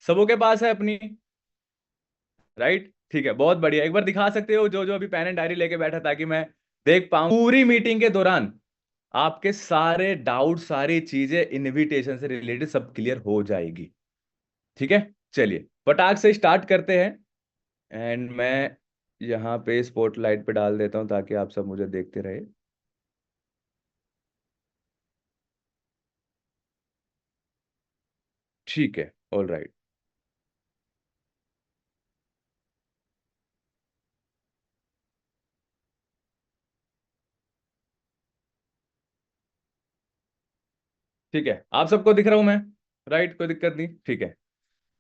सबों के पास है अपनी, राइट? ठीक है, बहुत बढ़िया। एक बार दिखा सकते हो जो जो अभी पेन एंड डायरी लेके बैठा, ताकि मैं देख पाऊं पूरी मीटिंग के दौरान आपके सारे डाउट, सारी चीजें इनविटेशन से रिलेटेड सब क्लियर हो जाएगी। ठीक है, चलिए फटाक से स्टार्ट करते हैं। एंड मैं यहाँ पे स्पॉटलाइट पे डाल देता हूँ ताकि आप सब मुझे देखते रहे। ठीक है, ऑल राइट। ठीक है, आप सबको दिख रहा हूं मैं? राइट, कोई दिक्कत नहीं, ठीक है।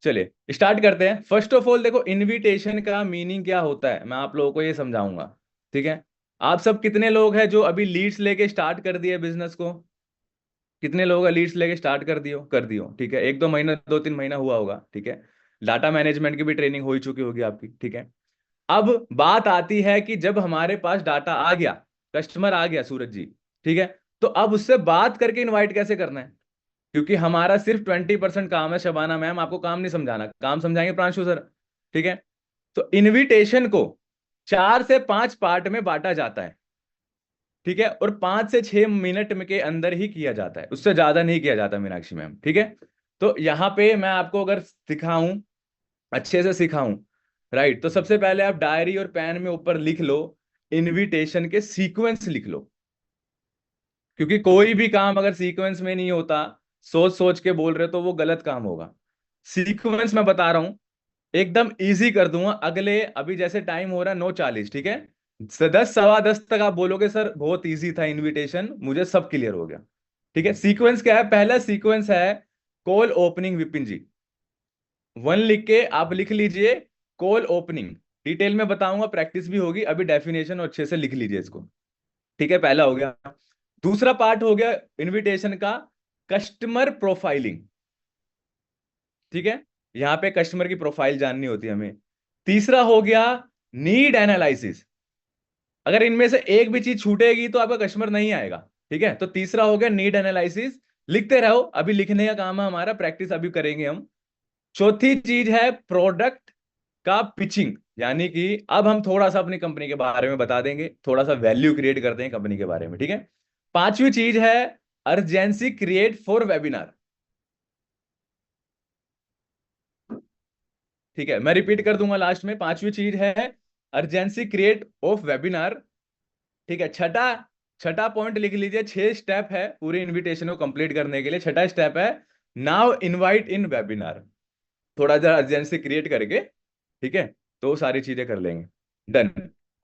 चलिए स्टार्ट करते हैं। फर्स्ट ऑफ ऑल देखो, इनविटेशन का मीनिंग क्या होता है, मैं आप लोगों को ये समझाऊंगा। ठीक है, आप सब कितने लोग हैं जो अभी लीड्स लेके स्टार्ट कर दिए बिजनेस को? कितने लोग लीड्स लेके स्टार्ट कर दियो? ठीक है, एक दो महीना, 2-3 महीना हुआ होगा। ठीक है, डाटा मैनेजमेंट की भी ट्रेनिंग हो ही चुकी होगी आपकी। ठीक है, अब बात आती है कि जब हमारे पास डाटा आ गया, कस्टमर आ गया सूरज जी, ठीक है, तो अब उससे बात करके इनवाइट कैसे करना है? क्योंकि हमारा सिर्फ 20% काम है। शबाना मैम, आपको काम नहीं समझाना, काम समझाएंगे प्रांशु सर। ठीक है, तो इनविटेशन को 4 से 5 पार्ट में बांटा जाता है। ठीक है, और 5 से 6 मिनट में के अंदर ही किया जाता है, उससे ज्यादा नहीं किया जाता मीनाक्षी मैम। ठीक है, तो यहाँ पे मैं आपको अगर सिखाऊं, अच्छे से सिखाऊं, राइट, तो सबसे पहले आप डायरी और पेन में ऊपर लिख लो, इनविटेशन के सीक्वेंस लिख लो। क्योंकि कोई भी काम अगर सीक्वेंस में नहीं होता, सोच सोच के बोल रहे हो, तो वो गलत काम होगा। सीक्वेंस मैं बता रहा हूं, एकदम इजी कर दूंगा। अगले अभी जैसे टाइम हो रहा है 9:40, ठीक है, 10, 10, 10 तक आप बोलोगे सर बहुत इजी था इनविटेशन, मुझे सब क्लियर हो गया। ठीक है, सीक्वेंस क्या है? पहला सीक्वेंस है कॉल ओपनिंग, विपिन जी। वन लिख के आप लिख लीजिए, कॉल ओपनिंग। डिटेल में बताऊंगा, प्रैक्टिस भी होगी, अभी डेफिनेशन अच्छे से लिख लीजिए इसको। ठीक है, पहला हो गया। दूसरा पार्ट हो गया इनविटेशन का, कस्टमर प्रोफाइलिंग। ठीक है, यहां पे कस्टमर की प्रोफाइल जाननी होती है हमें। तीसरा हो गया नीड एनालिसिस। अगर इनमें से एक भी चीज छूटेगी तो आपका कस्टमर नहीं आएगा। ठीक है, तो तीसरा हो गया नीड एनालिसिस। लिखते रहो, अभी लिखने का काम है हमारा, प्रैक्टिस अभी करेंगे हम। चौथी चीज है प्रोडक्ट का पिचिंग, यानी कि अब हम थोड़ा सा अपनी कंपनी के बारे में बता देंगे, थोड़ा सा वैल्यू क्रिएट करते हैं कंपनी के बारे में। ठीक है, पांचवी चीज है अर्जेंसी क्रिएट फॉर वेबिनार। ठीक है, मैं रिपीट कर दूंगा लास्ट में। पांचवी चीज है अर्जेंसी क्रिएट ऑफ वेबिनार। ठीक है, छठा, छठा पॉइंट लिख लीजिए। 6 स्टेप है पूरे इनविटेशन को कंप्लीट करने के लिए। छठा स्टेप है नाउ इनवाइट इन वेबिनार, थोड़ा सा अर्जेंसी क्रिएट करके। ठीक है, तो सारी चीजें कर लेंगे। Done,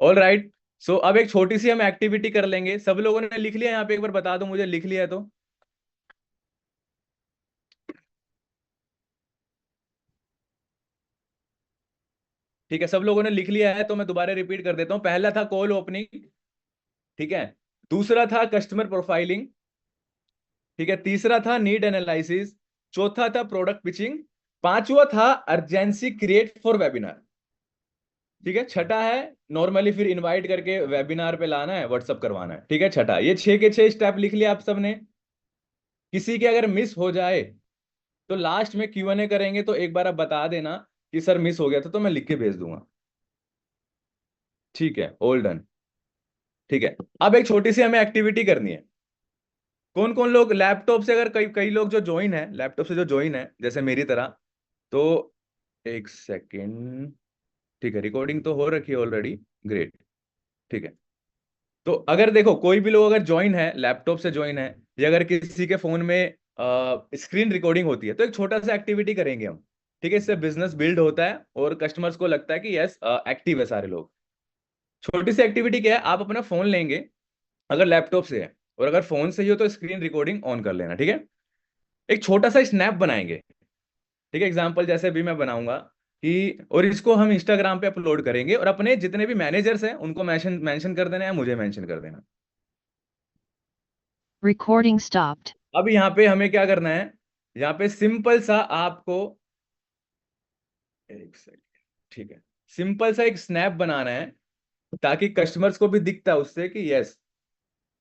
all right. सो अब एक छोटी सी हम एक्टिविटी कर लेंगे। सब लोगों ने लिख लिया यहाँ पे? एक बार बता दो मुझे, लिख लिया है तो? ठीक है, सब लोगों ने लिख लिया है तो मैं दोबारा रिपीट कर देता हूं। पहला था कॉल ओपनिंग, ठीक है। दूसरा था कस्टमर प्रोफाइलिंग, ठीक है। तीसरा था नीड एनालिसिस। चौथा था प्रोडक्ट पिचिंग। पांचवा था अर्जेंसी क्रिएट फॉर वेबिनार। ठीक है, छठा है नॉर्मली फिर इनवाइट करके वेबिनार पे लाना है, व्हाट्सअप करवाना है। ठीक है, छठा। ये 6 के 6 स्टेप लिख लिया आप सबने? किसी के अगर मिस हो जाए तो लास्ट में Q&A करेंगे, तो एक बार आप बता देना कि सर मिस हो गया था, तो मैं लिख के भेज दूंगा। ठीक है, ऑल डन। ठीक है, अब एक छोटी सी हमें एक्टिविटी करनी है। कौन कौन लोग लैपटॉप से, अगर कई कई लोग जो ज्वाइन है लैपटॉप से, जो ज्वाइन है जैसे मेरी तरह, तो एक सेकेंड। ठीक है, रिकॉर्डिंग तो हो रखी है ऑलरेडी, ग्रेट। ठीक है, तो अगर देखो कोई भी लोग अगर ज्वाइन है, लैपटॉप से ज्वाइन है, या अगर किसी के फोन में स्क्रीन रिकॉर्डिंग होती है, तो एक छोटा सा एक्टिविटी करेंगे हम। ठीक है, इससे बिजनेस बिल्ड होता है और कस्टमर्स को लगता है कि यस एक्टिव है सारे लोग। छोटी सी एक्टिविटी क्या है, आप अपना फोन लेंगे, अगर लैपटॉप से है, और अगर फोन से ही हो तो स्क्रीन रिकॉर्डिंग ऑन कर लेना। ठीक है, एक छोटा सा स्नैप बनाएंगे। ठीक है, एग्जांपल जैसे भी मैं बनाऊंगा कि, और इसको हम इंस्टाग्राम पे अपलोड करेंगे, और अपने जितने भी मैनेजर्स हैं उनको मेंशन मेंशन कर देना, या मुझे मेंशन कर देना। Recording stopped. अब यहाँ पे हमें क्या करना है, यहाँ पे सिंपल सा आपको, एक सेकंड, ठीक है, सिंपल सा एक स्नैप बनाना है, ताकि कस्टमर्स को भी दिखता है उससे कि यस,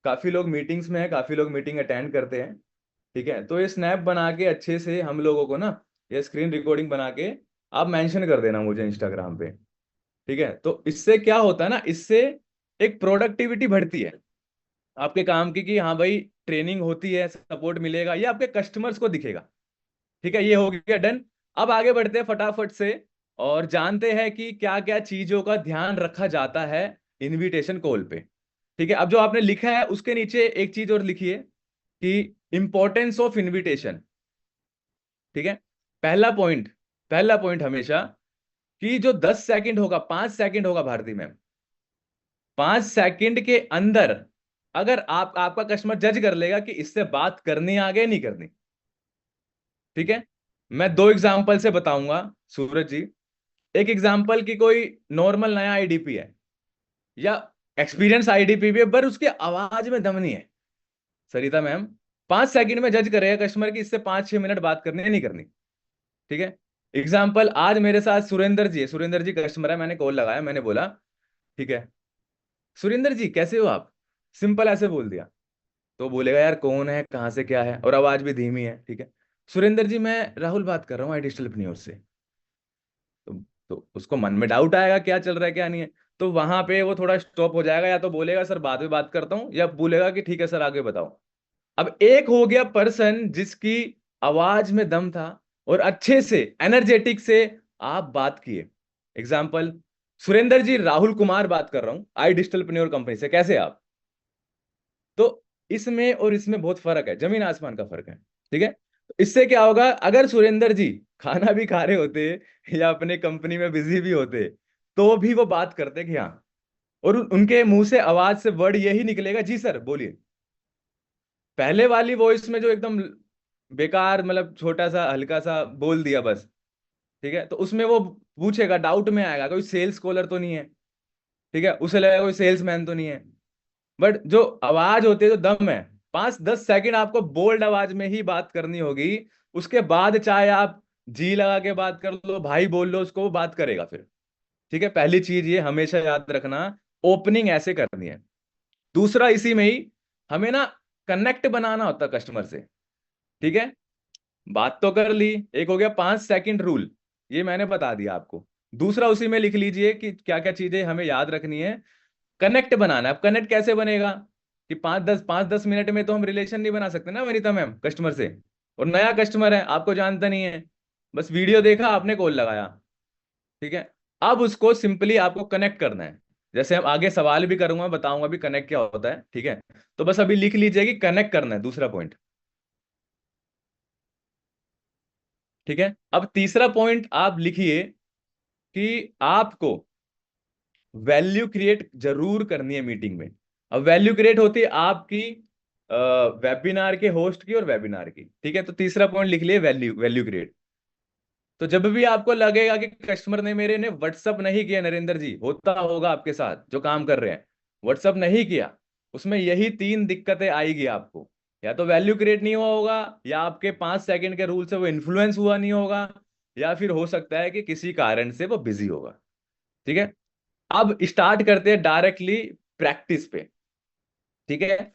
काफी लोग मीटिंग्स में है, काफी लोग मीटिंग अटेंड करते हैं। ठीक है, तो ये स्नैप बना के अच्छे से हम लोगों को ना या स्क्रीन रिकॉर्डिंग बना के आप मेंशन कर देना मुझे इंस्टाग्राम पे। ठीक है, तो इससे क्या होता है ना, इससे एक प्रोडक्टिविटी बढ़ती है आपके काम की, कि हाँ भाई ट्रेनिंग होती है, सपोर्ट मिलेगा, ये आपके कस्टमर्स को दिखेगा। ठीक है, ये हो गया डन। अब आगे बढ़ते हैं फटाफट से और जानते हैं कि क्या क्या चीजों का ध्यान रखा जाता है इनविटेशन कॉल पे। ठीक है, अब जो आपने लिखा है उसके नीचे एक चीज और लिखिए कि इंपॉर्टेंस ऑफ इनविटेशन। ठीक है, पहला पॉइंट, पहला पॉइंट हमेशा कि जो 10 सेकंड होगा, 5 सेकंड होगा भारती मैम, 5 सेकंड के अंदर अगर आपका कस्टमर जज कर लेगा कि इससे बात करनी है आगे नहीं करनी। ठीक है, मैं दो एग्जांपल से बताऊंगा सूरज जी। एक एग्जांपल की कोई नॉर्मल नया आईडीपी है या एक्सपीरियंस आईडीपी भी है, पर उसके आवाज में दम नहीं है, सरिता मैम 5 सेकंड में जज करेगा कस्टमर की इससे 5-6 मिनट बात करनी है नहीं करनी। ठीक है, एग्जाम्पल आज मेरे साथ सुरेंद्र जी है, सुरेंद्र जी कस्टमर है, मैंने कॉल लगाया, मैंने बोला ठीक है सुरेंद्र जी कैसे हो आप, सिंपल ऐसे बोल दिया, तो बोलेगा यार कौन है कहाँ से क्या है, और आवाज भी धीमी है। ठीक है, सुरेंद्र जी मैं राहुल बात कर रहा हूँ आई डिजिटल अपनी से। तो, तो उसको मन में डाउट आएगा क्या चल रहा है क्या नहीं है, तो वहां पे वो थोड़ा स्टॉप हो जाएगा, या तो बोलेगा सर बाद में बात करता हूँ, या बोलेगा कि ठीक है सर आगे बताओ। अब एक हो गया पर्सन जिसकी आवाज में दम था और अच्छे से एनर्जेटिक से आप बात किए। एग्जाम्पल, सुरेंद्र जी राहुल कुमार बात कर रहा हूं आई डिजिटल कंपनी से, कैसे आप। तो इसमें और इसमें बहुत फर्क है, जमीन आसमान का फर्क है। ठीक है, तो इससे क्या होगा, अगर सुरेंद्र जी खाना भी खा रहे होते या अपने कंपनी में बिजी भी होते, तो भी वो बात करते कि हाँ, और उनके मुंह से आवाज से वर्ड यही निकलेगा जी सर बोलिए। पहले वाली वॉइस में जो एकदम बेकार, मतलब छोटा सा हल्का सा बोल दिया बस। ठीक है, तो उसमें वो पूछेगा, डाउट में आएगा कोई सेल्स कॉलर तो नहीं है। ठीक है, उसे लगेगा कोई सेल्समैन तो नहीं है। बट जो आवाज होती है, जो दम है, 5-10 सेकंड आपको बोल्ड आवाज में ही बात करनी होगी। उसके बाद चाहे आप जी लगा के बात कर लो, भाई बोल लो उसको, वो बात करेगा फिर। ठीक है, पहली चीज ये हमेशा याद रखना, ओपनिंग ऐसे करनी है। दूसरा इसी में ही हमें ना कनेक्ट बनाना होता है कस्टमर से। ठीक है, बात तो कर ली, एक हो गया 5 सेकंड रूल, ये मैंने बता दिया आपको। दूसरा उसी में लिख लीजिए कि क्या क्या चीजें हमें याद रखनी है, कनेक्ट बनाना है। अब कनेक्ट कैसे बनेगा कि 5-10 मिनट में तो हम रिलेशन नहीं बना सकते ना वनीता मैम कस्टमर से, और नया कस्टमर है आपको जानता नहीं है, बस वीडियो देखा आपने कॉल लगाया। ठीक है, अब उसको सिंपली आपको कनेक्ट करना है। जैसे हम आगे सवाल भी करूंगा, बताऊंगा भी कनेक्ट क्या होता है। ठीक है, तो बस अभी लिख लीजिए कि कनेक्ट करना है, दूसरा पॉइंट। ठीक है, अब तीसरा पॉइंट आप लिखिए कि आपको वैल्यू क्रिएट जरूर करनी है मीटिंग में। अब वैल्यू क्रिएट होती है आपकी वेबिनार के होस्ट की और वेबिनार की। ठीक है, तो तीसरा पॉइंट लिख लिए, वैल्यू वैल्यू क्रिएट। तो जब भी आपको लगेगा कि कस्टमर ने मेरे ने व्हाट्सअप नहीं किया, नरेंद्र जी होता होगा आपके साथ जो काम कर रहे हैं, व्हाट्सअप नहीं किया, उसमें यही 3 दिक्कतें आएगी आपको। या तो वैल्यू क्रिएट नहीं हुआ होगा, या आपके 5 सेकंड के रूल से वो इन्फ्लुएंस हुआ नहीं होगा, या फिर हो सकता है कि किसी कारण से वो बिजी होगा। ठीक है, अब स्टार्ट करते हैं डायरेक्टली प्रैक्टिस पे। ठीक है,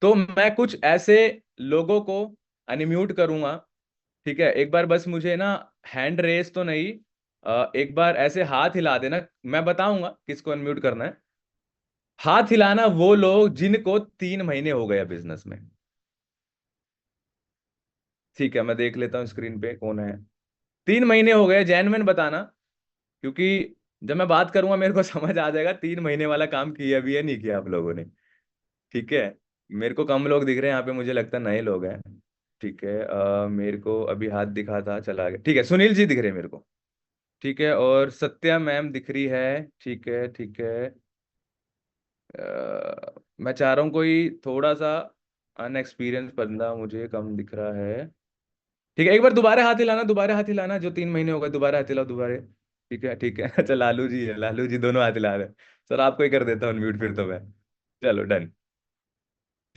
तो मैं कुछ ऐसे लोगों को अनम्यूट करूंगा। ठीक है, एक बार बस मुझे ना हैंड रेस तो नहीं, एक बार ऐसे हाथ हिला देना, मैं बताऊंगा किसको अनम्यूट करना है। हाथ हिलाना वो लोग जिनको 3 महीने हो गए बिजनेस में। ठीक है, मैं देख लेता हूँ स्क्रीन पे कौन है। 3 महीने हो गए, जेन्युइन बताना, क्योंकि जब मैं बात करूंगा मेरे को समझ आ जाएगा 3 महीने वाला काम किया भी है नहीं किया आप लोगों ने। ठीक है, मेरे को कम लोग दिख रहे हैं यहाँ पे, मुझे लगता है नए लोग हैं। ठीक है, मेरे को अभी हाथ दिखा था चला गया। ठीक है, सुनील जी दिख रहे हैं मेरे को। ठीक है, और सत्या मैम दिख रही है। ठीक है ठीक है, मैं चाह रहा हूँ कोई थोड़ा सा अनएक्सपीरियंस बंदा मुझे कम दिख रहा है। ठीक है, एक बार दोबारा हाथ हिलाना, दोबारा हाथ हिलाना, जो 3 महीने हो गए दोबारा हाथ हिलाओ दोबारा। ठीक है अच्छा लालू जी है, लालू जी दोनों हाथ हिला रहे हैं। सर आपको ही कर देता हूँ अनम्यूट फिर तो मैं। चलो डन।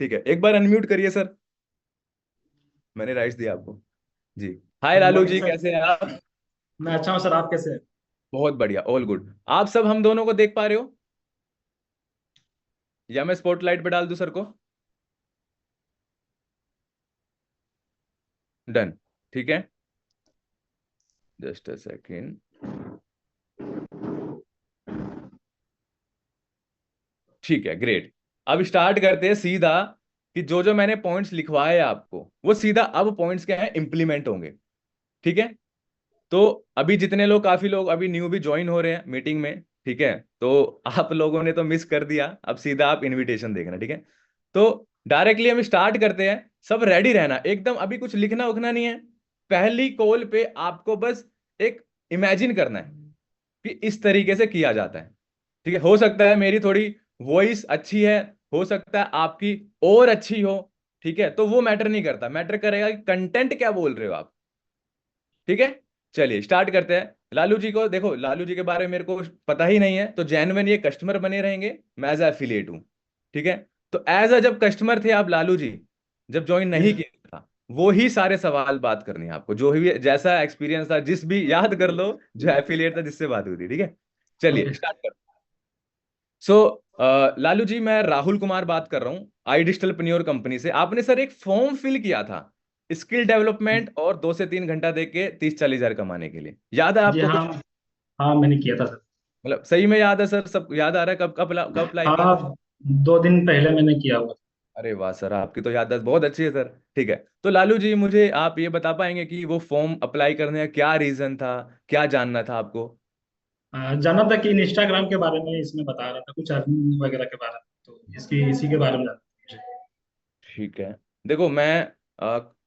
ठीक है, एक बार अनम्यूट करिए सर, मैंने राइट्स दिया आपको। जी, हाय गुड लालू मॉर्निंग जी सर। कैसे हैं आप। मैं अच्छा हूँ सर, आप कैसे हैं? बहुत बढ़िया, ऑल गुड। आप सब हम दोनों को देख पा रहे हो, या मैं स्पॉटलाइट पे डाल दूं सर को। डन। ठीक है, जस्ट अ सेकेंड। ठीक है, ग्रेट। अब स्टार्ट करते हैं सीधा कि जो जो मैंने पॉइंट्स लिखवाए आपको वो सीधा अब पॉइंट्स क्या है, इंप्लीमेंट होंगे। ठीक है। तो अभी जितने लोग, काफी लोग अभी न्यू भी ज्वाइन हो रहे हैं मीटिंग में, ठीक है, तो आप लोगों ने तो मिस कर दिया, अब सीधा आप इनविटेशन देखना, ठीक है। तो डायरेक्टली हम स्टार्ट करते हैं, सब रेडी रहना एकदम, अभी कुछ लिखना उखना नहीं है। पहली कॉल पे आपको बस एक इमेजिन करना है कि इस तरीके से किया जाता है। ठीक है, हो सकता है मेरी थोड़ी वॉइस अच्छी है, हो सकता है आपकी और अच्छी हो, ठीक है, तो वो मैटर नहीं करता, मैटर करेगा कि कंटेंट क्या बोल रहे हो आप। ठीक है, चलिए स्टार्ट करते हैं। लालू जी को देखो, लालू जी के बारे में मेरे को पता ही नहीं है, तो जेन्युइन ये कस्टमर बने रहेंगे, मैं एज एफिलिएट हूँ। ठीक है। तो एज अ जब कस्टमर थे आप लालू जी, जब ज्वाइन जी नहीं सर। किया था, वो ही सारे सवाल बात करनी है आपको, जो भी जैसा एक्सपीरियंस था, जिस भी याद कर लो जो एफिलिएट था जिससे बात हुई थी। ठीक है, चलिए ओके। स्टार्ट कर। सो लालू जी, मैं राहुल कुमार बात कर रहा हूँ आई डिजिटल पन्योर कंपनी से। आपने सर एक फॉर्म फिल किया था स्किल डेवलपमेंट और 2 से 3 घंटा दे के 30-40 हजार कमाने के लिए, याद है जी आपको हाँ। कुछ? हाँ मैंने किया था सर। मतलब सही में याद है सर, सब याद आ रहा है? कब कब कब अप्लाई किया था? हाँ 2 दिन पहले मैंने किया हुआ अरे वाह सर, आपकी तो याददाश्त बहुत अच्छी है सर। ठीक है, तो लालू जी मुझे आप ये बता पाएंगे कि वो फॉर्म अप्लाई करने का क्या रीजन था, क्या जानना था आपको? था। जाना था कि इंस्टाग्राम के बारे में इसमें बता रहा था, कुछ अर्निंग वगैरह के बारे में, तो इसी के बारे में जानना था मुझे। ठीक है, देखो मैं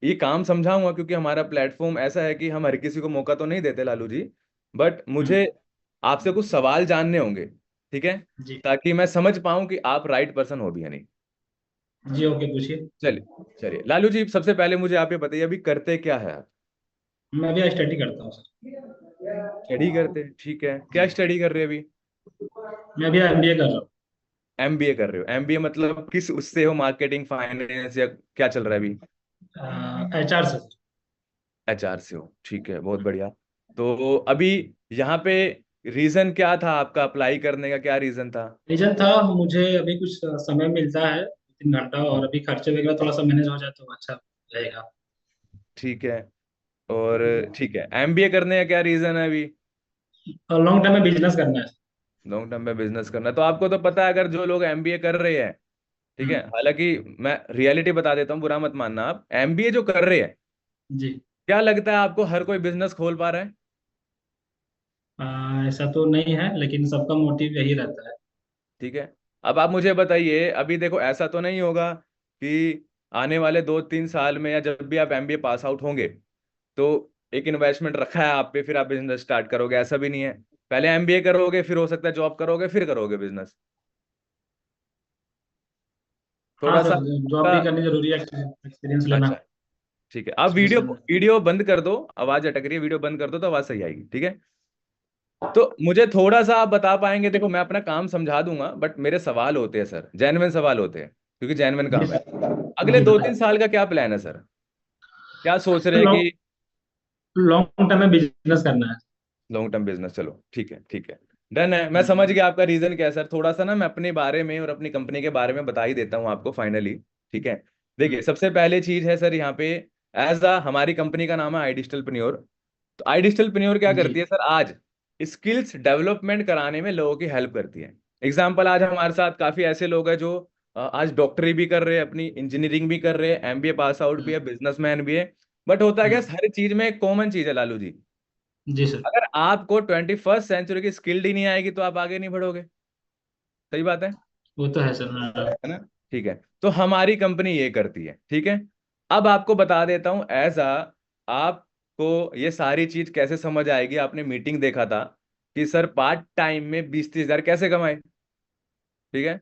ये काम समझाऊंगा क्योंकि हमारा प्लेटफॉर्म ऐसा है कि हम हर किसी को मौका तो नहीं देते लालू जी, बट मुझे हम्म, आपसे कुछ सवाल जानने होंगे, ठीक है, जी। ताकि मैं समझ पाऊं कि आप राइट पर्सन हो भी या नहीं। जी ओके, पूछिए। चलिए, चलिए लालू जी, सबसे पहले मुझे आप ये बताइए अभी करते क्या है आप? मैं भी स्टडी करता हूँ सर। स्टडी करते हैं, ठीक है, क्या स्टडी कर रहे हैं अभी? मैं भी एमबीए कर रहा एमबीए कर रहे हो? एमबीए मतलब किस उससे हो, मार्केटिंग, फाइनेंस, या क्या चल रहा है अभी? हूँ, एचआर से सर। एचआर से हो, ठीक है, बहुत बढ़िया। तो अभी यहाँ पे रीजन क्या था आपका अप्लाई करने का, क्या रीजन था? रीजन था, मुझे अभी कुछ समय मिलता है 3 घंटा, और अभी खर्चे वगैरह थोड़ा सा मैनेज हो जाए तो अच्छा रहेगा। ठीक है, और ठीक है, एमबीए करने का क्या रीजन है अभी? और लॉन्ग टर्म में बिजनेस करना है। लॉन्ग टर्म में बिजनेस करना है। तो आपको तो पता है, अगर जो लोग एमबीए कर रहे हैं, ठीक है, हम्म, हालांकि मैं रियलिटी बता देता हूँ, बुरा मत मानना, आप एमबीए जो कर रहे हैं, जी। क्या लगता है आपको हर कोई बिजनेस खोल पा रहा है? ऐसा तो नहीं है, लेकिन सबका मोटिव यही रहता है। ठीक है, अब आप मुझे बताइए, अभी देखो ऐसा तो नहीं होगा कि आने वाले 2-3 साल में या जब भी आप एमबीए पास आउट होंगे तो एक इन्वेस्टमेंट रखा है आप पे, फिर आप बिजनेस स्टार्ट करोगे, ऐसा भी नहीं है। पहले एमबीए करोगे, फिर हो सकता है जॉब करोगे, फिर करोगे बिजनेस। हाँ थोड़ा सा सर, जॉब आपका। भी करनी जरूरी है, एक्सपीरियंस लेना। अच्छा, ठीक है, आप एक्सपीरियंस वीडियो लेना। वीडियो बंद कर दो, आवाज अटक रही है, वीडियो बंद कर दो तो आवाज सही आएगी। ठीक है, तो मुझे थोड़ा सा आप बता पाएंगे, देखो मैं अपना काम समझा दूंगा बट मेरे सवाल होते हैं सर, जेन्युइन सवाल होते हैं, क्योंकि जेन्युइन जी काम है। सर। अगले जी दो बताइए। तीन साल का क्या प्लान है सर? क्या सोच रहे हैं लॉन्ग कि? लॉन्ग टर्म में बिजनेस करना है। लॉन्ग टर्म बिजनेस, चलो ठीक है, ठीक है, डन है, मैं समझ हम्म, गया आपका रीजन क्या है सर। थोड़ा सा ना मैं अपने बारे में और अपनी कंपनी के बारे में बता ही देता हूँ आपको फाइनली। ठीक है, देखिए सबसे पहले चीज है सर यहाँ पे, एज अ हमारी कंपनी का नाम है आई डिजिटल पन्योर। तो आई डिजिटल पन्योर क्या जी। करती है सर, आज स्किल्स डेवलपमेंट कराने में लोगों की हेल्प करती है। एग्जाम्पल, आज हमारे साथ काफी ऐसे लोग हैं जो आज डॉक्टरी भी कर रहे हैं, अपनी इंजीनियरिंग भी कर रहे हैं, एमबीए पास आउट भी हम्म, है, बिजनेसमैन भी है। बट होता है क्या, हम्म, हर चीज में एक कॉमन चीज है लालू जी, जी सर। अगर आपको 21st सेंचुरी की स्किल्ड ही नहीं आएगी तो आप आगे नहीं बढ़ोगे। सही बात वो तो है सर, हाँ। है ना? ठीक है, तो हमारी कंपनी ये करती है। ठीक है, अब आपको बता देता हूं एज अ, आपको ये सारी चीज कैसे समझ आएगी। आपने मीटिंग देखा था कि सर पार्ट टाइम में 20-30 हजार कैसे कमाए, ठीक है,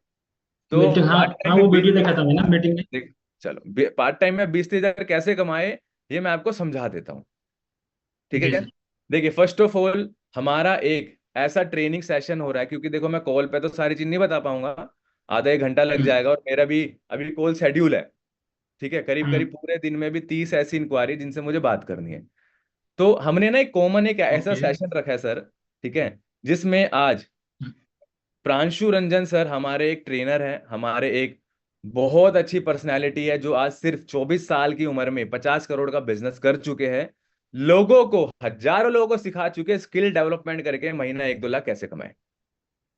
तो मीटिंग, हाँ पार्ट टाइम हाँ, में वो 20, वीडियो देखा था मैंने मीटिंग में। देख, चलो पार्ट टाइम में 20-30 हजार कैसे कमाए, ये मैं आपको समझा देता हूँ। ठीक जी है, सर। देखिए फर्स्ट ऑफ ऑल हमारा एक ऐसा ट्रेनिंग सेशन हो रहा है, क्योंकि देखो मैं कॉल पे तो सारी चीज नहीं बता पाऊंगा, आधा 1 घंटा लग हम्म, जाएगा, और मेरा भी अभी कॉल शेड्यूल है। ठीक है, करीब करीब हम्म, पूरे दिन में भी 30 ऐसी इंक्वायरी जिनसे मुझे बात करनी है। तो हमने ना एक कॉमन एक ऐसा ओके। सेशन रखा है सर, ठीक है, जिसमें आज प्रांशु रंजन सर हमारे एक ट्रेनर हैं, हमारे एक बहुत अच्छी पर्सनैलिटी है, जो आज सिर्फ 24 साल की उम्र में 50 करोड़ का बिजनेस कर चुके हैं, लोगों को, हजारों लोगों को सिखा चुके, स्किल डेवलपमेंट करके महीना 1-2 लाख कैसे कमाए।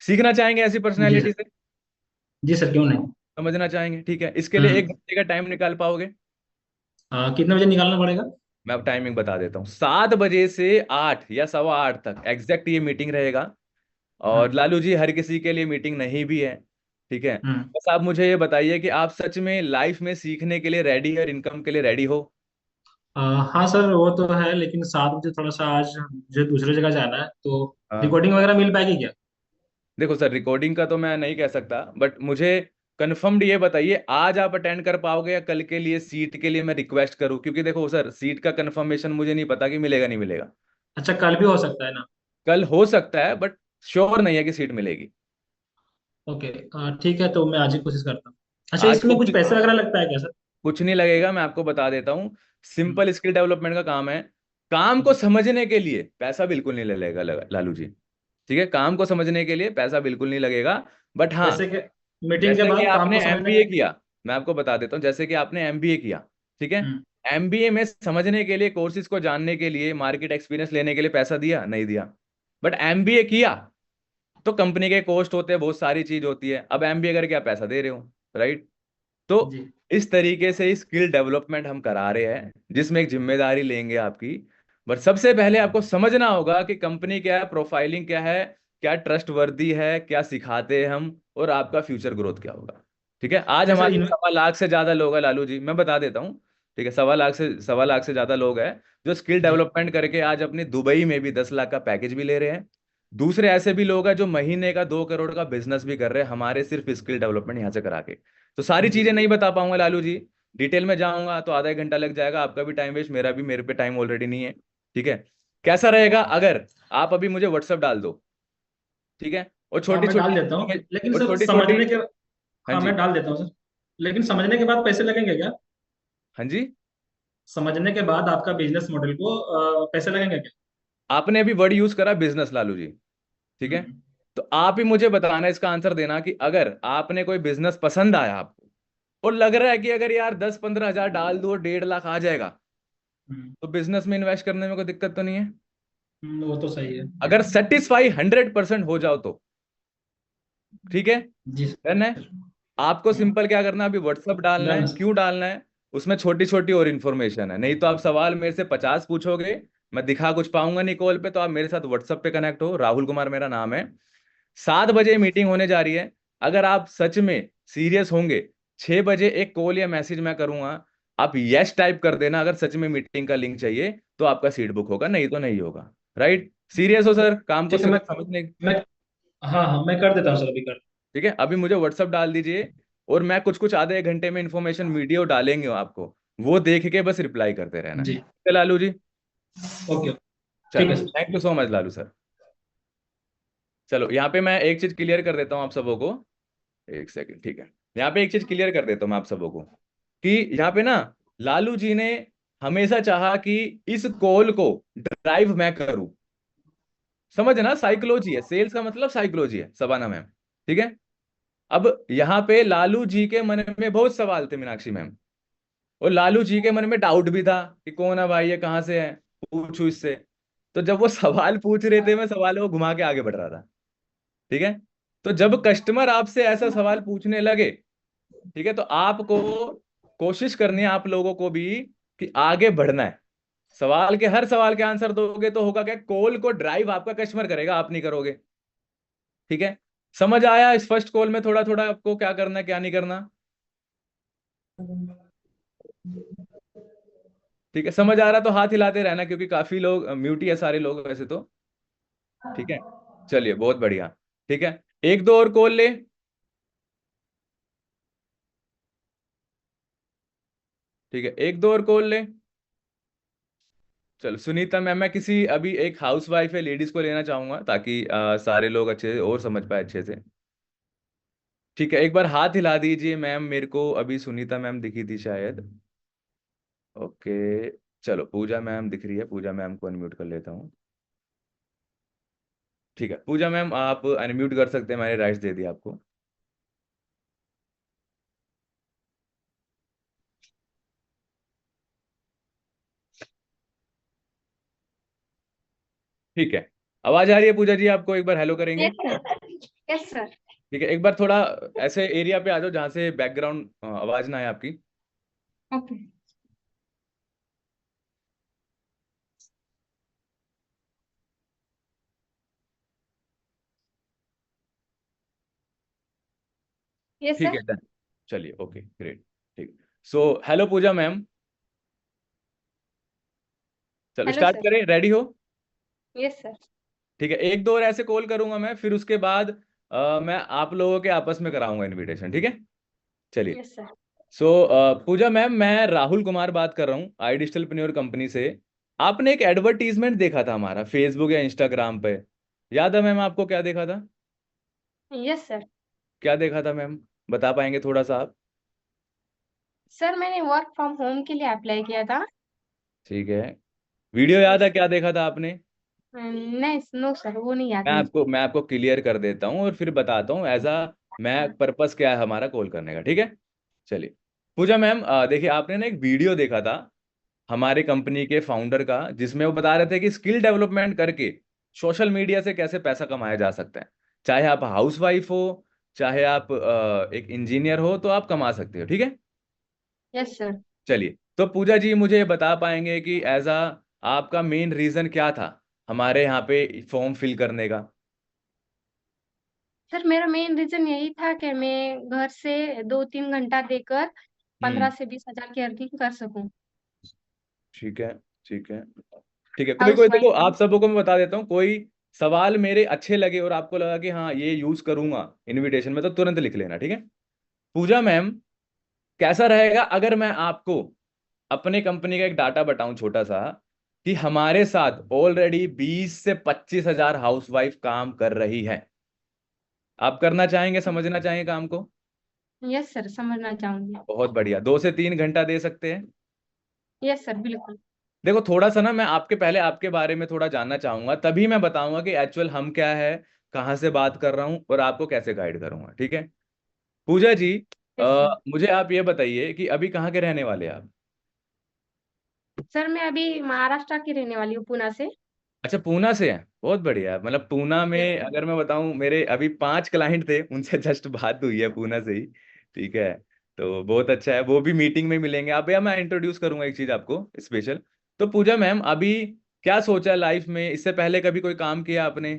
सीखना चाहेंगे ऐसी जी पर्सनैलिटी सर। से? जी सर, क्यों नहीं। समझना चाहेंगे, ठीक है, इसके लिए एक हम्म। घंटे का टाइम निकाल पाओगे? कितने बजे निकालना पड़ेगा। मैं अब टाइमिंग बता देता हूँ, 7 बजे से 8 या 8:15 तक एग्जैक्ट ये मीटिंग रहेगा। और हम्म। लालू जी, हर किसी के लिए मीटिंग नहीं भी है, ठीक है। हम्म। बस आप मुझे ये बताइए कि आप सच में लाइफ में सीखने के लिए रेडी है और इनकम के लिए रेडी हो? अ, हाँ सर, वो तो है, लेकिन 7 बजे थोड़ा सा आज मुझे दूसरी जगह जाना है, तो हाँ, रिकॉर्डिंग वगैरह मिल पाएगी क्या। देखो सर, रिकॉर्डिंग का तो मैं नहीं कह सकता, बट मुझे कंफर्म्ड ये बताइए, आज आप अटेंड कर पाओगे या कल के लिए सीट के लिए मैं रिक्वेस्ट करूं? क्योंकि देखो सर, सीट का कंफर्मेशन मुझे नहीं पता कि मिलेगा नहीं मिलेगा। अच्छा, कल भी हो सकता है ना। कल हो सकता है, बट श्योर नहीं है कि सीट मिलेगी। ओके। ठीक है, तो मैं आज ही कोशिश करता हूँ। अच्छा, आज इसमें कुछ कोशिश, पैसे वगैरह लगता है क्या सर। कुछ नहीं लगेगा, मैं आपको बता देता हूँ। हम्म। सिंपल स्किल डेवलपमेंट का काम है। काम को हम्म। समझने के लिए पैसा बिल्कुल नहीं लगेगा लालू जी, ठीक है, काम को समझने के लिए पैसा बिल्कुल नहीं लगेगा। बट हाँ, जैसे कि मीटिंग के जैसे कि बाद काम आपने को समझने एमबीए के। किया, मैं आपको बता देता हूँ, जैसे कि आपने एमबीए किया, ठीक है। हम्म। एमबीए में समझने के लिए, कोर्सेज को जानने के लिए, मार्केट एक्सपीरियंस लेने के लिए पैसा दिया नहीं दिया? बट एमबीए किया तो कंपनी के कॉस्ट होते हैं, बहुत सारी चीज होती है, अब एमबीए करके आप पैसा दे रहे हो, राइट? तो जी। इस तरीके से स्किल डेवलपमेंट हम करा रहे हैं, जिसमें एक जिम्मेदारी लेंगे आपकी। बट सबसे पहले आपको समझना होगा कि कंपनी क्या है, प्रोफाइलिंग क्या है, क्या ट्रस्ट वर्दी है, क्या सिखाते हैं हम, और आपका फ्यूचर ग्रोथ क्या होगा। ठीक है, आज अच्छा सर, हमारे 1.25 लाख से ज्यादा लोग हैं लालू जी, मैं बता देता हूँ, ठीक है, 1.25 लाख से ज्यादा लोग हैं जो स्किल जी। डेवलपमेंट करके आज अपनी दुबई में भी 10 लाख का पैकेज भी ले रहे हैं। दूसरे ऐसे भी लोग हैं जो महीने का 2 करोड़ का बिजनेस भी कर रहे हैं हमारे सिर्फ स्किल डेवलपमेंट यहाँ से करा के। तो सारी जी। चीजें नहीं बता पाऊंगा लालू जी, डिटेल में जाऊंगा तो आधा 1 घंटा लग जाएगा, आपका भी टाइम वेस्ट, मेरा भी, मेरे पे टाइम ऑलरेडी नहीं है, ठीक है। कैसा रहेगा अगर आप अभी मुझे व्हाट्सअप डाल दो, ठीक है, और हाँ, छोटी मैं डाल छोटी देता हूँ, लेकिन और सर छोटी छोटी, समझने के। हाँ हाँ, जी, मैं डाल देता हूँ सर, लेकिन समझने के बाद पैसे लगेंगे क्या। हाँ जी। समझने के बाद आपका बिजनेस मॉडल को पैसे लगेंगे क्या। आपने अभी वर्ड यूज करा बिजनेस लालू जी, ठीक है। हम्म। तो आप ही मुझे बताना, इसका आंसर देना कि अगर आपने कोई बिजनेस पसंद आया आपको, और लग रहा है कि अगर यार 10-15 हजार डाल दो 1.5 लाख आ जाएगा, हम्म। तो बिजनेस में इन्वेस्ट करने में कोई दिक्कत तो नहीं है? वो तो सही है। अगर सेटिस्फाई 100% हो जाओ तो ठीक है, जी डन है। सर। आपको सिंपल क्या करना है, अभी व्हाट्सअप डालना है, डन। क्यों डालना है, उसमें छोटी छोटी और इन्फॉर्मेशन है, नहीं तो आप सवाल मेरे से 50 पूछोगे, मैं दिखा कुछ पाऊंगा नहीं कॉल पे, तो आप मेरे साथ व्हाट्सअप पे कनेक्ट हो, राहुल कुमार मेरा नाम है। 7 बजे मीटिंग होने जा रही है। अगर आप सच में सीरियस होंगे, 6 बजे एक कॉल या मैसेज मैं करूंगा, आप यस टाइप कर देना अगर सच में मीटिंग का लिंक चाहिए, तो आपका सीट बुक होगा, नहीं तो नहीं होगा, राइट? सीरियस हो सर, काम को ठीक है। समझने। मैं हाँ हाँ, मैं कर देता हूँ सर, अभी कर। ठीक है, अभी मुझे व्हाट्सअप डाल दीजिए, और मैं कुछ कुछ आधे 1 घंटे में इंफॉर्मेशन वीडियो डालेंगे आपको, वो देख के बस रिप्लाई करते रहना, जी। ठीक है लालू जी? ओके। ठीक चलो, है sir. Thank you so much Lalu sir. चलो, यहाँ पे मैं एक चीज क्लियर कर देता हूँ आप सबों को, एक सेकंड, ठीक है। यहाँ पे एक चीज क्लियर कर देता हूँ मैं आप सबों को, कि यहाँ पे ना, लालू जी ने हमेशा चाहा कि इस कॉल को ड्राइव मैं करूं। समझ ना, साइकोलॉजी है, सेल्स का मतलब साइकोलॉजी है, सबाना मैम, ठीक है। अब यहाँ पे लालू जी के मन में बहुत सवाल थे, मीनाक्षी मैम, और लालू जी के मन में डाउट भी था कि कौन है भाई, ये कहाँ से है, पूछू इससे। तो जब वो सवाल पूछ रहे थे, मैं सवालों को घुमा के आगे बढ़ रहा था, ठीक है। तो जब कस्टमर आपसे ऐसा सवाल पूछने लगे, ठीक है, तो आपको कोशिश करनी है, आप लोगों को भी, कि आगे बढ़ना है। सवाल के, हर सवाल के आंसर दोगे तो होगा क्या, कॉल को ड्राइव आपका कस्टमर करेगा, आप नहीं करोगे, ठीक है। समझ आया इस फर्स्ट कॉल में थोड़ा थोड़ा आपको क्या करना है क्या नहीं करना? ठीक है, समझ आ रहा तो हाथ हिलाते रहना, क्योंकि काफी लोग म्यूट ही है, सारे लोग वैसे तो, ठीक है। चलिए, बहुत बढ़िया, ठीक है। एक दो और कॉल ले, ठीक है, एक दो और कॉल ले। चलो सुनीता मैम, मैं किसी अभी एक हाउस वाइफ है लेडीज को लेना चाहूंगा, ताकि सारे लोग अच्छे से और समझ पाए अच्छे से। ठीक है, एक बार हाथ हिला दीजिए मैम, मेरे को अभी सुनीता मैम दिखी थी शायद। ओके, चलो पूजा मैम दिख रही है, पूजा मैम को अनम्यूट कर लेता हूँ। ठीक है, पूजा मैम आप अनम्यूट कर सकते हैं, मैंने राइट्स दे दिया आपको। ठीक है, आवाज आ रही है पूजा जी आपको? एक बार हेलो करेंगे? Yes sir. Yes sir. ठीक है, एक बार थोड़ा ऐसे एरिया पे आ जाओ जहां से बैकग्राउंड आवाज ना आए आपकी। ओके। यस ठीक सर। है डन। चलिए ओके ग्रेट। ठीक। सो हेलो पूजा मैम। चलो हेलो स्टार्ट सर। करें, रेडी हो? Yes sir. ठीक है, एक दो और ऐसे कॉल करूंगा मैं, फिर उसके बाद मैं आप लोगों के आपस में कराऊंगा इनविटेशन, ठीक है? चलिए। Yes sir. So Pooja ma'am, मैं राहुल कुमार बात कर रहा हूँ आई डिजिटलप्रेन्योर कंपनी से। आपने एक एडवर्टीजमेंट देखा था हमारा फेसबुक या इंस्टाग्राम पे, याद है मैम आपको? क्या देखा था? Yes sir. क्या देखा था मैम, बता पाएंगे थोड़ा सा आप? सर मैंने वर्क फ्रॉम होम के लिए अप्लाई किया था। ठीक है, वीडियो याद है यस। क्या देखा था आपने? नहीं, नो सर, वो नहीं याद मैं मुझे। आपको मैं आपको क्लियर कर देता हूँ और फिर बताता हूँ एज अ मैं पर्पस क्या है हमारा कॉल करने का, ठीक है? चलिए। पूजा मैम, देखिए आपने ना एक वीडियो देखा था हमारे कंपनी के फाउंडर का, जिसमें वो बता रहे थे कि स्किल डेवलपमेंट करके सोशल मीडिया से कैसे पैसा कमाया जा सकता है। चाहे आप हाउस वाइफ हो, चाहे आप एक इंजीनियर हो, तो आप कमा सकते हो, ठीक है? Yes sir. चलिए, तो पूजा जी मुझे ये बता पाएंगे कि एज अ आपका मेन रीजन क्या था हमारे यहाँ पे फॉर्म फिल करने का? सर मेरा मेन रीजन यही था कि मैं घर से 2-3 घंटा देकर हम्म। 15 से 20 हजार की अर्निंग कर सकूं। ठीक है, ठीक है, ठीक है। कोई हाउस कोई वाइफ देखो, हूँ। आप सबों को मैं बता देता हूँ, कोई सवाल मेरे अच्छे लगे और आपको लगा कि हाँ ये यूज करूंगा इनविटेशन में, तो तुरंत लिख लेना, ठीक है? पूजा मैम, कैसा रहेगा अगर मैं आपको अपने कंपनी का एक डाटा बताऊं छोटा सा, कि हमारे साथ ऑलरेडी 20 से 25 हजार हाउसवाइफ काम कर रही है। आप करना चाहेंगे, समझना चाहेंगे काम को? यस सर, समझना चाहूंगी। बहुत बढ़िया, 2 से 3 घंटा दे सकते हैं? यस सर, बिल्कुल। देखो थोड़ा सा ना मैं आपके पहले आपके बारे में थोड़ा जानना चाहूंगा, तभी मैं बताऊंगा कि एक्चुअल हम क्या है, कहाँ से बात कर रहा हूँ और आपको कैसे गाइड करूंगा, ठीक है? पूजा जी, यस सर। मुझे आप ये बताइए कि अभी कहाँ के रहने वाले हैं आप? सर मैं अभी महाराष्ट्र की रहने वाली हूँ, पुणे से। अच्छा, पूना से हैं, बहुत बढ़िया। मतलब पूना यस में सर। अगर मैं बताऊं, मेरे अभी 5 क्लाइंट थे, उनसे जस्ट बात हुई है पूना से ही, ठीक है? तो बहुत अच्छा है, वो भी मीटिंग में मिलेंगे आप भैया। मैं इंट्रोड्यूस करूंगा एक चीज आपको स्पेशल। तो पूजा मैम, अभी क्या सोचा है लाइफ में? इससे पहले कभी कोई काम किया आपने?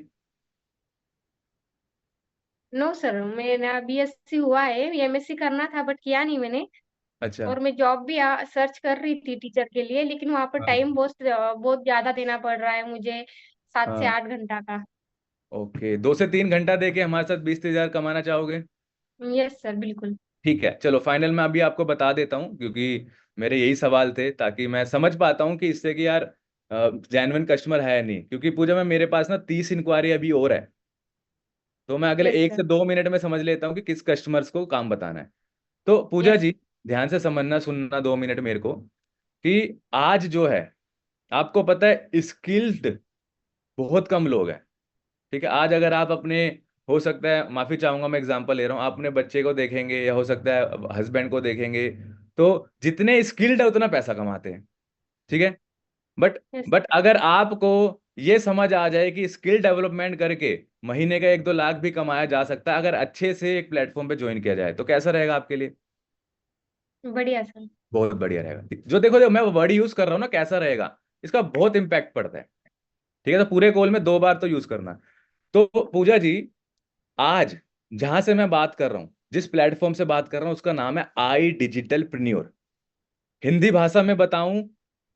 नो सर, मेरा बीएससी हुआ है, एमएससी करना था बट किया नहीं मैंने। अच्छा। और मैं जॉब भी सर्च कर रही थी टीचर के लिए, लेकिन वहां पर हाँ टाइम बहुत बहुत ज्यादा देना पड़ रहा है मुझे, 7 से 8 घंटा का। ओके, 2 से 3 घंटा दे के हमारे साथ 20 हजार कमाना चाहोगे? यस सर, बिल्कुल। ठीक है, चलो फाइनल मैं अभी आपको बता देता हूँ, क्योंकि मेरे यही सवाल थे, ताकि मैं समझ पाता हूँ कि इससे कि यार जेन्युइन कस्टमर है नहीं। क्योंकि पूजा में मेरे पास ना 30 इंक्वायरी अभी और है, तो मैं अगले यस एक सर। से 2 मिनट में समझ लेता हूँ कि किस कस्टमर्स को काम बताना है। तो पूजा यस। जी, ध्यान से समझना, सुनना 2 मिनट मेरे को, कि आज जो है, आपको पता है स्किल्ड बहुत कम लोग हैं, ठीक है? आज अगर आप अपने, हो सकता है, माफी चाहूंगा मैं एग्जांपल ले रहा हूँ, आप अपने बच्चे को देखेंगे या हो सकता है हस्बैंड को देखेंगे, तो जितने स्किल्ड है उतना पैसा कमाते हैं, ठीक है? But yes. बट अगर आपको ये समझ आ जाए कि स्किल डेवलपमेंट करके महीने का 1-2 लाख भी कमाया जा सकता है अगर अच्छे से एक प्लेटफॉर्म पे ज्वाइन किया जाए, तो कैसा रहेगा आपके लिए? बढ़िया सर। बहुत बढ़िया रहेगा। जो देखो, जो मैं वर्ड यूज कर रहा हूँ ना, कैसा रहेगा, इसका बहुत इंपैक्ट पड़ता है, ठीक है? तो पूरे कॉल में 2 बार तो यूज करना। तो पूजा जी, आज जहां से मैं बात कर रहा हूं, जिस प्लेटफॉर्म से बात कर रहा हूं, उसका नाम है आई डिजिटल प्रेन्योर। हिंदी भाषा में बताऊं,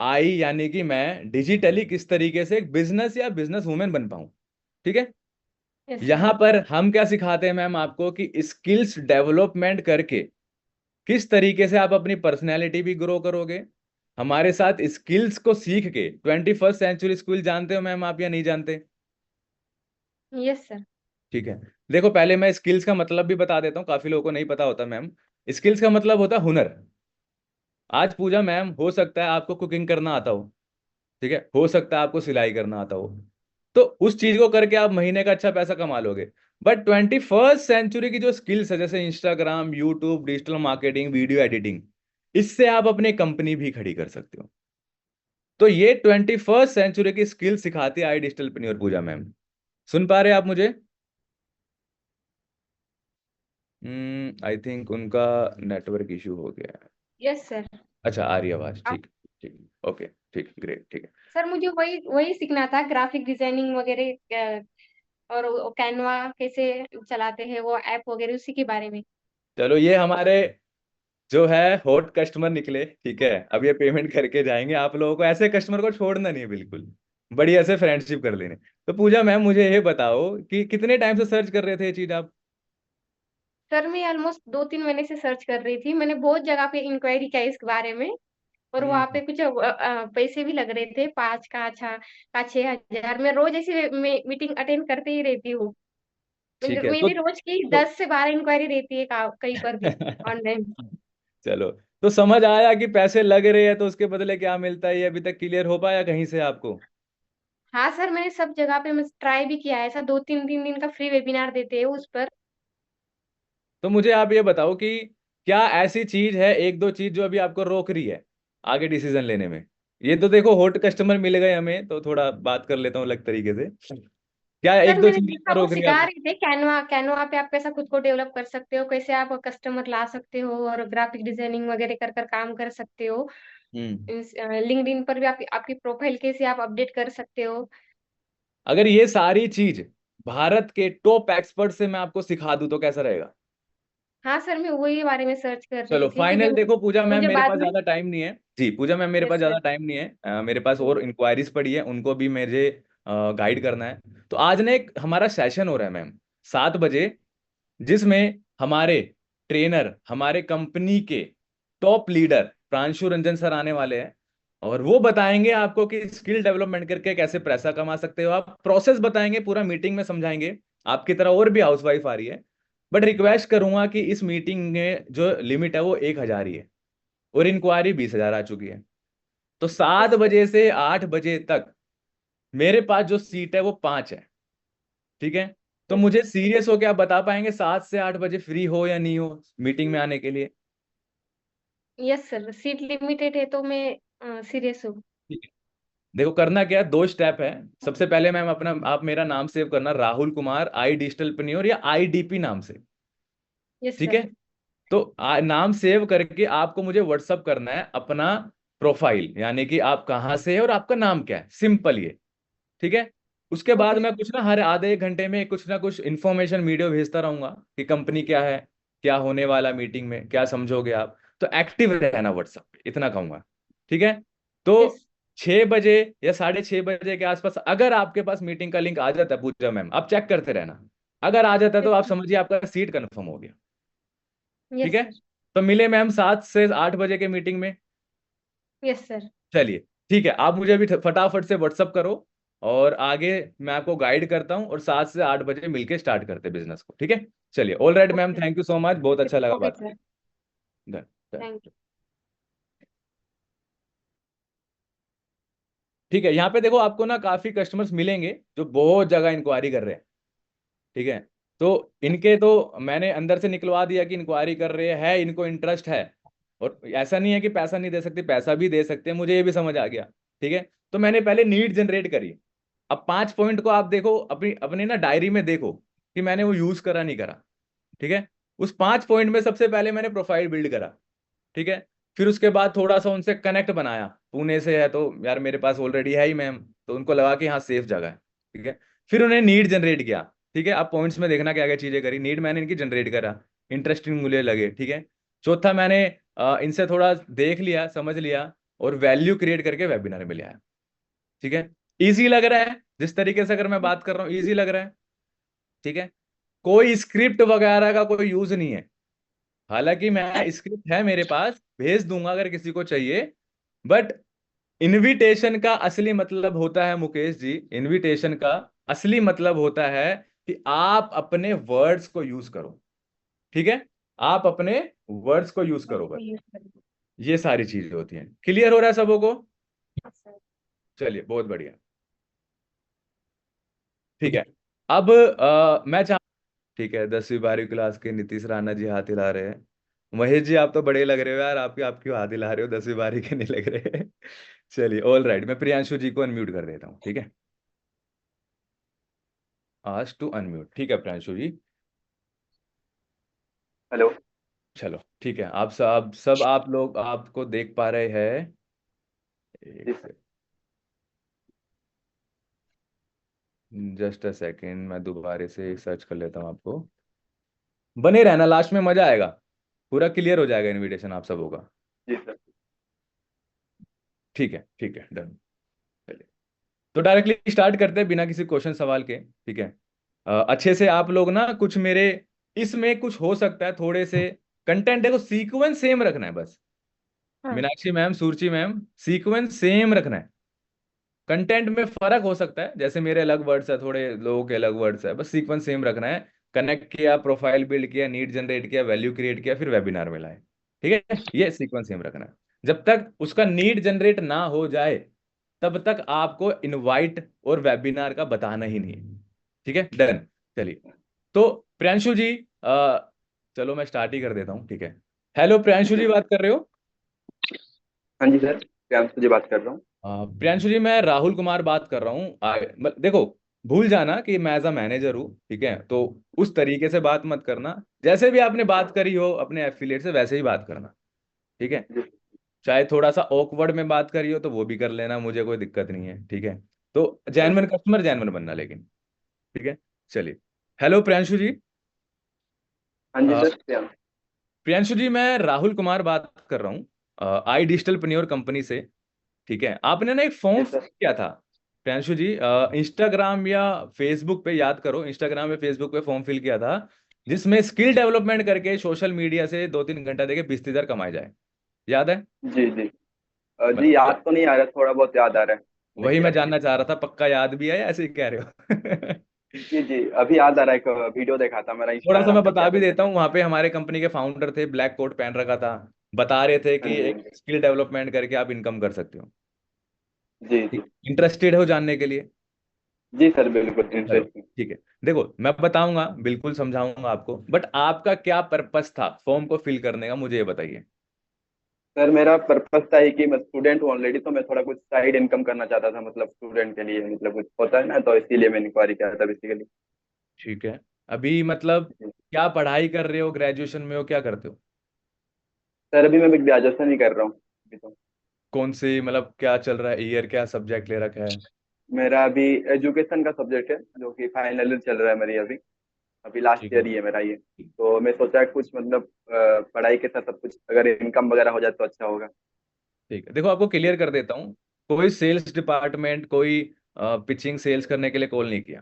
आई यानी कि मैं डिजिटली किस तरीके से एक बिजनेस या बिजनेस वुमेन बन पाऊं, ठीक है? Yes sir. यहां पर हम क्या सिखाते हैं मैम आपको, कि स्किल्स डेवलपमेंट करके किस तरीके से आप अपनी पर्सनैलिटी भी ग्रो करोगे। हमारे साथ स्किल्स को सीख के 21st सेंचुरी स्किल जानते हो मैम आप या नहीं जानते? Yes sir. ठीक है, देखो पहले मैं स्किल्स का मतलब भी बता देता हूँ, काफी लोगों को नहीं पता होता मैम। स्किल्स का मतलब होता है हुनर। आज पूजा मैम, हो सकता है आपको कुकिंग करना आता हो, ठीक है? हो सकता है आपको सिलाई करना आता हो, तो उस चीज को करके आप महीने का अच्छा पैसा कमा लोगे। बट 21st सेंचुरी की जो स्किल्स है, जैसे Instagram, YouTube, digital marketing, video editing, इससे आप अपनी कंपनी भी खड़ी कर सकते हो। तो ये 21st सेंचुरी की स्किल सिखाती है आई डिजिटलप्रेन्योर पूजा मैम। सुन पा रहे हैं आप मुझे? आई थिंक उनका नेटवर्क इशू हो गया है। Yes sir. अच्छा, आ रही है आवाज, आप ठीक। ठीक, ओके, ठीक, ग्रेट, ठीक है। सर मुझे वही वही सीखना था, ग्राफिक डिजाइनिंग वगैरह, और कैनवा कैसे चलाते हैं वो ऐप वगैरह, उसी के बारे में। चलो, ये हमारे जो है हॉट कस्टमर निकले, ठीक है। अब ये पेमेंट करके जाएंगे। आप लोगों को ऐसे कस्टमर को छोड़ना नहीं है बिल्कुल, बढ़िया से फ्रेंडशिप कर लेने। तो पूजा मैम, मुझे ये बताओ कि कितने टाइम से सर्च कर रहे थे ये चीज आप? सर मैं ऑलमोस्ट 2-3 महीने से सर्च कर रही थी, मैंने बहुत जगह पे इंक्वायरी किया इस बारे में। और वहां पे हम्म। कुछ पैसे भी लग रहे थे, 5 का 6 हजार। मैं रोज ऐसी मीटिंग अटेंड करते ही रहती हूँ। ठीक है, मेरी रोज की तो 10 से 12 इंक्वायरी रहती है कहीं पर भी ऑनलाइन। चलो, तो समझ आया कि पैसे लग रहे हैं तो उसके बदले क्या मिलता है, ये अभी तक क्लियर हो पाया कहीं से आपको? हाँ सर, मैंने सब जगह पे मैं ट्राई भी किया है, ऐसा 2-3 दिन का फ्री वेबिनार देते हैं उस पर। तो मुझे आप ये बताओ कि क्या ऐसी चीज है, एक दो चीज जो अभी आपको रोक रही है आगे डिसीजन लेने में? ये तो देखो, हॉट कस्टमर मिल गए हमें, तो थोड़ा बात कर लेता हूँ अलग तरीके से। क्या सर एक दो मैंने चीज देखा, वो रोक रही है सिखा आपको? रहे थे कैनवा कैनवा पे आप कैसा खुद को डेवलप कर सकते हो, कैसे आप कस्टमर ला सकते हो और ग्राफिक डिजाइनिंग वगैरह कर कर काम कर सकते हो। हम्म। लिंक्डइन पर भी आपकी प्रोफाइल कैसे आप अपडेट कर सकते हो। अगर ये सारी चीज भारत के टॉप एक्सपर्ट से मैं आपको सिखा दूं तो कैसा रहेगा? हाँ सर, मैं वही बारे में सर्च कर चलो रही थी, क्योंकि फाइनल देखो पूजा मैम, मुझे मेरे बाद पास में। ज्यादा टाइम नहीं है जी। पूजा मैम, मेरे पास यस ज्यादा सर। टाइम नहीं है। मेरे पास और इंक्वायरीज पड़ी है, उनको भी मुझे गाइड करना है। तो आज ना एक हमारा सेशन हो रहा है मैम, 7 बजे, जिसमें हमारे ट्रेनर, हमारे कंपनी के top leader Pranshu Ranjan sir आने वाले हैं। और वो बताएंगे आपको कि स्किल डेवलपमेंट करके कैसे पैसा कमा सकते हो आप। प्रोसेस बताएंगे, पूरा मीटिंग में समझाएंगे। आपकी तरह और भी हाउसवाइफ आ रही है, बट रिक्वेस्ट करूंगा कि इस मीटिंग में जो लिमिट है वो 1,000 ही है, और इंक्वायरी 20,000 आ चुकी है। तो सात यस सर। बजे से 8 बजे तक मेरे पास जो सीट है वो 5 है, ठीक है। तो यस मुझे सीरियस हो के आप बता पाएंगे 7 से 8 बजे फ्री हो या नहीं हो मीटिंग में आने के लिए? यस सर, सीट लिमिटेड है तो मैं सीरियस हूँ। ठीक है। देखो, करना क्या है, 2 स्टेप है। सबसे पहले मैम, अपना आप मेरा नाम सेव करना, राहुल कुमार आई डिजिटलप्रेन्योर या आईडीपी नाम से, यस ठीक है। सर। तो नाम सेव करके आपको मुझे व्हाट्सअप करना है अपना प्रोफाइल, यानी कि आप कहाँ से है और आपका नाम क्या है, सिंपल ये, ठीक है। उसके बाद ओके मैं सर। कुछ ना हर आधे 1 घंटे में कुछ ना कुछ इन्फॉर्मेशन वीडियो भेजता रहूंगा कि कंपनी क्या है, क्या होने वाला मीटिंग में, क्या समझोगे आप। तो एक्टिव रहना व्हाट्सएप पे, इतना कहूंगा, ठीक है। यस। तो 6 बजे या 6:30 बजे के आसपास अगर आपके पास मीटिंग का लिंक आ जाता है पूजा मैम, आप चेक करते रहना। अगर आ जाता है तो यस आप सर। समझिए आपका सीट कंफर्म हो गया, ठीक यस है। सर। तो मिले मैम 7 से 8 बजे के मीटिंग में। Yes sir. चलिए, ठीक है, आप मुझे अभी फटाफट से व्हाट्सअप करो, और आगे मैं आपको गाइड करता हूँ, और 7 से 8 बजे मिलके स्टार्ट करते हैं बिजनेस को, ठीक है। चलिए, all right ma'am, okay. Thank you so much, बहुत अच्छा लगा ओके बात सर। करके। Done, done। Thank you. ठीक है, यहाँ पे देखो आपको ना काफी कस्टमर्स मिलेंगे जो बहुत जगह इंक्वायरी कर रहे हैं, ठीक है। तो इनके तो मैंने अंदर से निकलवा दिया कि इंक्वायरी कर रहे हैं, इनको इंटरेस्ट है। और ऐसा नहीं है कि पैसा नहीं दे सकते, पैसा भी दे सकते हैं, मुझे ये भी समझ आ गया, ठीक है। तो मैंने पहले नीड जनरेट करी। अब 5 पॉइंट को आप देखो, अपनी अपनी ना डायरी में देखो कि मैंने वो यूज करा नहीं करा, ठीक है। उस 5 पॉइंट में सबसे पहले मैंने प्रोफाइल बिल्ड करा, ठीक है। फिर उसके बाद थोड़ा सा उनसे कनेक्ट बनाया, पुणे से है तो यार मेरे पास ऑलरेडी है ही मैम, तो उनको लगा कि हाँ सेफ जगह है, ठीक है। फिर उन्हें नीड जनरेट किया, ठीक है। आप पॉइंट्स में देखना क्या क्या चीजें करी, नीड मैंने इनकी जनरेट करा, इंटरेस्टिंग मुझे लगे, ठीक है। चौथा, मैंने इनसे थोड़ा देख लिया, समझ लिया, और वैल्यू क्रिएट करके वेबिनार में ले आया, ठीक है। इजी लग रहा है जिस तरीके से अगर मैं बात कर रहा हूँ, इजी लग रहा है, ठीक है। कोई स्क्रिप्ट वगैरह का कोई यूज नहीं है। हालांकि मैं स्क्रिप्ट है मेरे पास, भेज दूंगा अगर किसी को चाहिए। बट इनविटेशन का असली मतलब होता है मुकेश जी, इनविटेशन का असली मतलब होता है कि आप अपने वर्ड्स को यूज करो, ठीक है। आप अपने वर्ड्स को यूज करो बस, ये सारी चीजें होती हैं। क्लियर हो रहा है सबों को? चलिए, बहुत बढ़िया, ठीक है। अब मैं चाह ठीक है, 10वीं 12वीं क्लास के नीतीश राणा जी हाथ हिला रहे हैं। महेश जी, आप तो बड़े लग रहे हो यार, आपकी आपकी हाथ हिला रहे हो, 10वीं 12वीं के नहीं लग रहे। चलिए ऑल राइट, मैं प्रियांशु जी को अनम्यूट कर देता हूँ, ठीक है। आज टू अनम्यूट, ठीक है प्रियांशु जी। हेलो। चलो ठीक है, आप सब आप लोग आपको देख पा रहे हैं। जी एक सर। जस्ट अ सेकेंड, मैं दोबारा से सर्च कर लेता हूँ आपको। बने रहना, लास्ट में मजा आएगा, पूरा क्लियर हो जाएगा इनविटेशन आप सबों का। जी सर। ठीक है डन। चलिए, तो डायरेक्टली स्टार्ट करते हैं बिना किसी क्वेश्चन सवाल के, ठीक है। अच्छे से आप लोग ना कुछ मेरे, इसमें कुछ हो सकता है थोड़े से कंटेंट, देखो सीक्वेंस सेम रखना है बस। हाँ Meenakshi ma'am, Suruchi ma'am, sequence same रखना है। कंटेंट में फर्क हो सकता है, जैसे मेरे अलग वर्ड्स है, थोड़े लोगों के अलग वर्ड्स है, बस सीक्वेंस सेम रखना है। कनेक्ट किया, प्रोफाइल बिल्ड किया, नीड जनरेट किया, वैल्यू क्रिएट किया, फिर वेबिनार में लाए, ठीक है, ये सीक्वेंस सेम रखना है। जब तक उसका नीड जनरेट ना हो जाए तब तक आपको इनवाइट और वेबिनार का बताना ही नहीं है, ठीक है डन। चलिए, तो प्रियांशु जी, चलो मैं स्टार्ट ही कर देता हूँ, ठीक है। हेलो प्रियांशु जी, बात कर रहे हो? हाँ जी सर, प्रियांशु जी बात कर रहा हूँ। प्रियांशु जी, मैं राहुल कुमार बात कर रहा हूँ। देखो, भूल जाना कि मैं एज अ मैनेजर हूँ, ठीक है, तो उस तरीके से बात मत करना। जैसे भी आपने बात करी हो अपने एफिलिएट से, वैसे ही बात करना, ठीक है। जी। चाहे थोड़ा सा ऑकवर्ड में बात करी हो तो वो भी कर लेना, मुझे कोई दिक्कत नहीं है, ठीक है। तो हाँ जैनवन कस्टमर जैनवन बनना लेकिन, ठीक है। चलिए, हेलो प्रियांशु जी। हाँ जी अ, सर, प्रियांशु। प्रियांशु जी, मैं राहुल कुमार बात कर रहा हूँ, आई डिजिटल पन्योर कंपनी से, ठीक है। आपने ना एक जी फॉर्म सर। किया था प्रियांशु जी, इंस्टाग्राम या फेसबुक पे, याद करो, इंस्टाग्राम या फेसबुक पे फॉर्म फिल किया था, जिसमें स्किल डेवलपमेंट करके सोशल मीडिया से 2-3 घंटा देके 20,000 कमाए जाए, याद है? जी जी। जी मतलब याद तो नहीं आ रहा, थोड़ा बहुत याद आ रहा है। मैंने वही किया मैं था। जानना चाह रहा था, पक्का याद भी है या ऐसे ही कह रहे हो? जी जी, अभी याद आ रहा है, एक वीडियो देखा था मेरा, थोड़ा सा इंस्टाग्राम मैं पे बता किया था भी देता मैंने। हूँ, वहां पे हमारे कंपनी के फाउंडर थे, ब्लैक कोट पहन रखा था, बता रहे थे हाँ कि जी हाँ एक जी। स्किल डेवलपमेंट करके आप इनकम कर सकते हो। जी जी। इंटरेस्टेड हो जानने के लिए? जी सर, बिल्कुल चलो इंटरेस्टिंग। ठीक है, देखो मैं बताऊंगा, बिल्कुल समझाऊंगा आपको, बट आपका क्या पर्पस था फॉर्म को फिल करने का, मुझे ये बताइए। सर मेरा पर्पस था ही कि मैं स्टूडेंट हूँ ऑलरेडी, तो मैं थोड़ा कुछ साइड इनकम करना चाहता था, मतलब स्टूडेंट के लिए, मतलब कुछ होता है ना, तो इसीलिए मैंने इंक्वायरी किया था बेसिकली। ठीक है, अभी मतलब क्या पढ़ाई कर रहे हो, ग्रेजुएशन में हो, क्या करते हो? सर अभी मैं ग्रेजुएशन ही कर रहा हूँ अभी तो। कौन से, मतलब क्या चल रहा है, ईयर क्या सब्जेक्ट ले रखा है? मेरा अभी एजुकेशन का सब्जेक्ट है, जो कि फाइनल चल रहा है मेरी अभी। अभी लास्ट ठीक है, ईयर ही है मेरा ये। तो मैं सोचा है कुछ मतलब पढ़ाई के साथ सब कुछ अगर इनकम वगैरह हो जाए तो अच्छा होगा। ठीक है, देखो आपको क्लियर कर देता हूँ, कोई सेल्स डिपार्टमेंट, कोई पिचिंग सेल्स करने के लिए कॉल नहीं किया,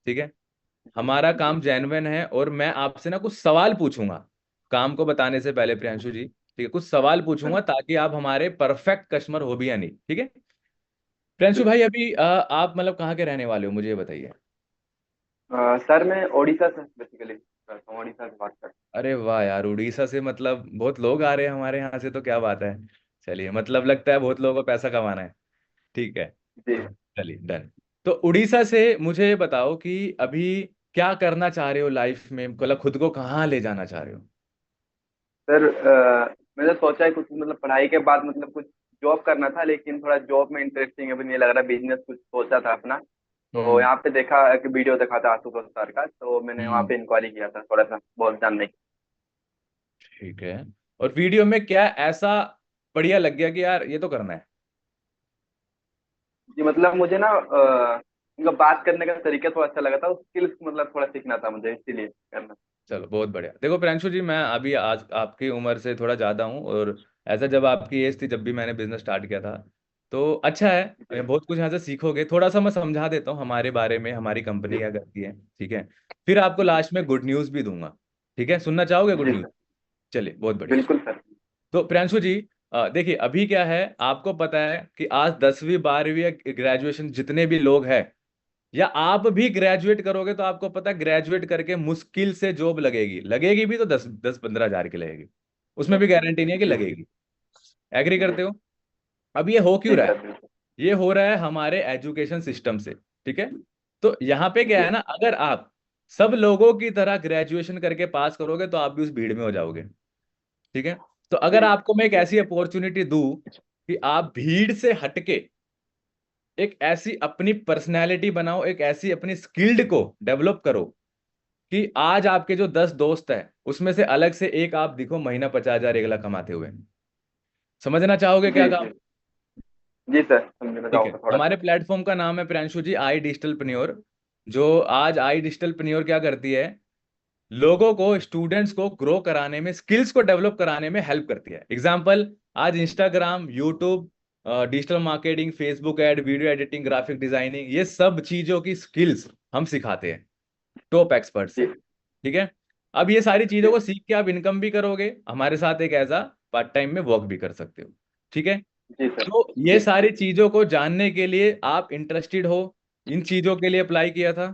ठीक है। जी हमारा जी। काम जेन्युइन है, और मैं आपसे ना कुछ सवाल पूछूंगा काम को बताने से पहले प्रियांशु जी, ठीक है, कुछ सवाल हाँ पूछूंगा जी। ताकि आप हमारे परफेक्ट कस्टमर हो भी या नहीं, ठीक है। प्रियांशु बिल्कुल। भाई, अभी आप मतलब कहाँ के रहने वाले हो, मुझे ये बताइए। सर मैं ओडिशा से बेसिकली करता हूँ, ओडिशा से बात करता अरे वाह यार, उड़ीसा से, मतलब बहुत लोग आ रहे हैं हमारे यहाँ से, तो क्या बात है। चलिए, मतलब लगता है बहुत लोगों को पैसा कमाना है, ठीक है। हूँ। जी। चलिए डन। तो उड़ीसा से मुझे ये बताओ कि अभी क्या करना चाह रहे हो लाइफ में, मतलब खुद को कहाँ ले जाना चाह रहे हो? सर मैंने सोचा है कुछ मतलब पढ़ाई के बाद मतलब कुछ जॉब करना था, लेकिन थोड़ा जॉब में इंटरेस्टिंग अभी नहीं लग रहा, बिजनेस कुछ सोचा था अपना। तो हम्म। यहाँ पे देखा, एक वीडियो देखा था आशुतोष सर का, तो मैंने वहाँ हम्म। पे इंक्वायरी किया था थोड़ा सा बहुत जानने की। ठीक है, और वीडियो में क्या ऐसा बढ़िया लग गया कि यार ये तो करना है? जी मतलब मुझे ना उनका बात करने का तरीका थोड़ा अच्छा लगा था, स्किल्स मतलब थोड़ा सीखना था मुझे, इसीलिए करना। चलो बहुत बढ़िया। देखो प्रियांशु जी, मैं अभी आज आपकी उम्र से थोड़ा ज़्यादा हूँ, और ऐसा जब आपकी एज थी जब भी मैंने बिजनेस स्टार्ट किया था, तो अच्छा है, जी बहुत कुछ यहाँ से सीखोगे। थोड़ा सा मैं समझा देता हूँ हमारे बारे में, हमारी कंपनी क्या करती है, ठीक है। फिर आपको जी लास्ट में गुड न्यूज़ भी दूंगा, ठीक है, सुनना चाहोगे गुड जी न्यूज़? सर। चलिए बहुत बढ़िया। बिल्कुल सर। तो प्रियांशु जी, देखिए अभी क्या है, आपको पता है कि आज 10वीं 12वीं ग्रेजुएशन जितने भी लोग हैं, या आप भी ग्रेजुएट करोगे, तो आपको पता है ग्रेजुएट करके मुश्किल से जॉब लगेगी, लगेगी भी तो 10-15 हज़ार की लगेगी, उसमें भी गारंटी नहीं है कि जी लगेगी। एग्री जी। करते हो? अब ये हो क्यों जी रहा है? सर बिल्कुल। ये हो रहा है हमारे एजुकेशन सिस्टम से, ठीक है। तो यहाँ पे क्या जी है ना, अगर आप सब लोगों की तरह ग्रेजुएशन करके पास करोगे तो आप भी उस भीड़ में हो जाओगे, ठीक है। तो अगर जी। आपको मैं एक जी ऐसी अपॉर्चुनिटी दूं कि आप भीड़ से हटके एक ऐसी अपनी पर्सनैलिटी बनाओ, एक ऐसी अपनी स्किल्ड को डेवलप करो कि आज आपके जो 10 दोस्त हैं उसमें से अलग से एक आप दिखो महीना 50,000 1 लाख कमाते हुए। समझना चाहोगे क्या जी काम? जी जी सर, समझना ठीक है, चाहूंगा थोड़ा हमारे सा। प्लेटफॉर्म का नाम है प्रियांशु जी आई डिजिटलप्रेन्योर। जो आज आई डिजिटलप्रेन्योर क्या करती है, लोगों को, स्टूडेंट्स को ग्रो कराने में, स्किल्स को डेवलप कराने में हेल्प करती है। एग्जांपल, आज Instagram, YouTube, digital marketing, Facebook ad, video editing, graphic designing, ये सब चीजों की स्किल्स हम सिखाते हैं टॉप एक्सपर्ट से। जी ठीक है, अब ये सारी चीजों जी को सीख के आप इनकम भी करोगे, हमारे साथ एक एज अ पार्ट टाइम में वर्क भी कर सकते हो। ठीक है, जी सर। तो ये जी सारी चीजों को जानने के लिए आप इंटरेस्टेड हो, इन चीजों के लिए अप्लाई किया था?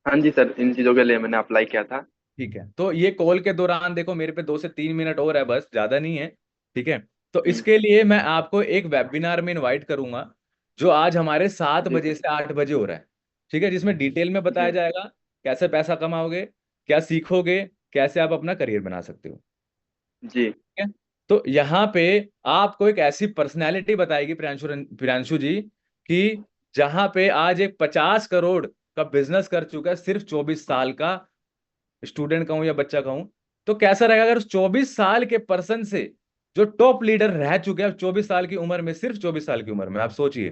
हाँ जी सर, इन चीज़ों के लिए मैंने अप्लाई किया था। ठीक है, तो ये कॉल के दौरान देखो मेरे पे 2 से 3 मिनट और है, बस ज्यादा नहीं है। ठीक है, तो हम्म, इसके लिए मैं आपको एक वेबिनार में इनवाइट करूंगा, जो आज हमारे सात जी बजे से 8 बजे हो रहा है। ठीक है, जिसमें डिटेल में बताया जी जाएगा कैसे पैसा कमाओगे, क्या सीखोगे, कैसे आप अपना करियर बना सकते हो। जी ठीक है, तो यहाँ पे आपको एक ऐसी पर्सनैलिटी बताएगी प्रियांशु प्रियांशु जी, कि जहां पे आज एक 50 करोड़ का बिजनेस कर चुका है सिर्फ 24 साल का स्टूडेंट कहूं या बच्चा कहूं, तो कैसा रहेगा अगर उस 24 साल के पर्सन से, जो टॉप लीडर रह चुके हैं 24 साल की उम्र में, सिर्फ 24 साल की उम्र में, आप सोचिए,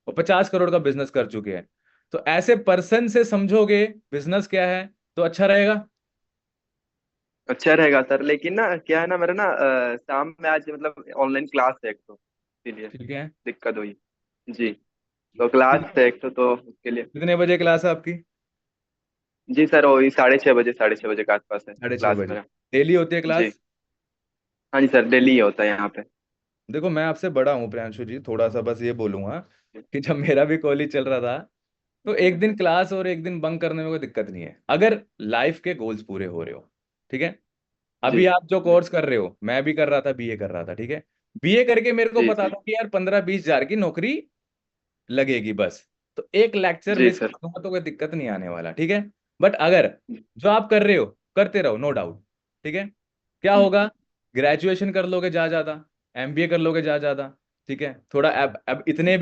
वो 50 करोड़ का बिजनेस कर चुके हैं, तो ऐसे पर्सन से समझोगे बिजनेस क्या है तो अच्छा रहेगा। अच्छा रहेगा सर, लेकिन ना क्या है ना, मेरा ना शाम में आज मतलब ऑनलाइन क्लास है एक, तो इसीलिए ठीक है, दिक्कत हुई। जी, तो क्लास है एक तो उसके लिए। कितने बजे क्लास है आपकी? जी सर, वही 6:30 बजे, 6:30 बजे के आसपास है साढ़े छह क्लास बजे मेरा। डेली होती है जी क्लास? हाँ जी सर, डेली ही होता है यहाँ पे। देखो मैं आपसे बड़ा हूँ प्रियांशु जी, थोड़ा सा बस ये बोलूंगा कि जब मेरा भी कॉलेज चल रहा था, तो एक दिन क्लास और एक दिन बंक करने में कोई दिक्कत नहीं है, अगर लाइफ के गोल्स पूरे हो रहे हो। ठीक है, जी अभी आप जो जी कोर्स कर रहे हो, मैं भी कर रहा था, बीए कर रहा था। ठीक है, बीए करके मेरे को जी पता जी था कि यार 15-20 हजार की नौकरी लगेगी बस, तो एक लेक्चर जी मिस सर। कर दूंगा तो कोई दिक्कत नहीं आने वाला। ठीक है, बट अगर जो आप कर रहे हो करते रहो, नो डाउट। ठीक है, क्या हम्म, होगा, ग्रेजुएशन कर लोगे जा ज्यादा, एमबीए कर लोगे जा ज्यादा। ठीक है, थोड़ा अब इतने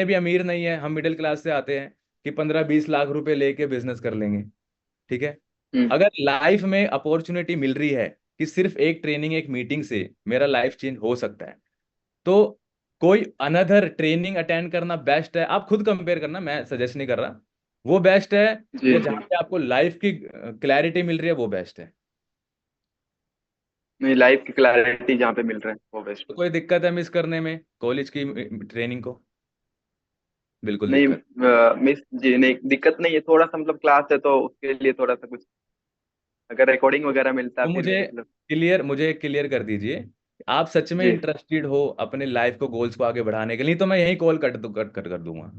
भी अमीर नहीं है, हम मिडिल क्लास से आते हैं कि 15-20 लाख रुपए लेके बिजनेस कर लेंगे। ठीक है, हम्म, अगर लाइफ में अपॉर्चुनिटी मिल रही है कि सिर्फ एक ट्रेनिंग, एक मीटिंग से मेरा लाइफ चेंज हो सकता है, तो कोई अनदर ट्रेनिंग अटेंड करना बेस्ट है। आप खुद कंपेयर करना, मैं सजेस्ट नहीं कर रहा, वो बेस्ट है जी या जी। जहाँ पे आपको लाइफ की क्लैरिटी मिल रही है वो बेस्ट है? नहीं, लाइफ की क्लैरिटी जहाँ पे मिल रहा है वो बेस्ट तो है। कोई दिक्कत है मिस करने में कॉलेज की ट्रेनिंग को? बिल्कुल नहीं दिक्कत। मिस जी, नहीं दिक्कत नहीं है, थोड़ा सा मतलब क्लास है तो उसके लिए थोड़ा सा कुछ अगर रिकॉर्डिंग वगैरह मिलता तो फिर मुझे मतलब। मुझे क्लियर कर दीजिए, आप सच में जी इंटरेस्टेड हो अपने लाइफ को, गोल्स को आगे बढ़ाने के लिए, तो मैं यही कॉल कट कर दूंगा।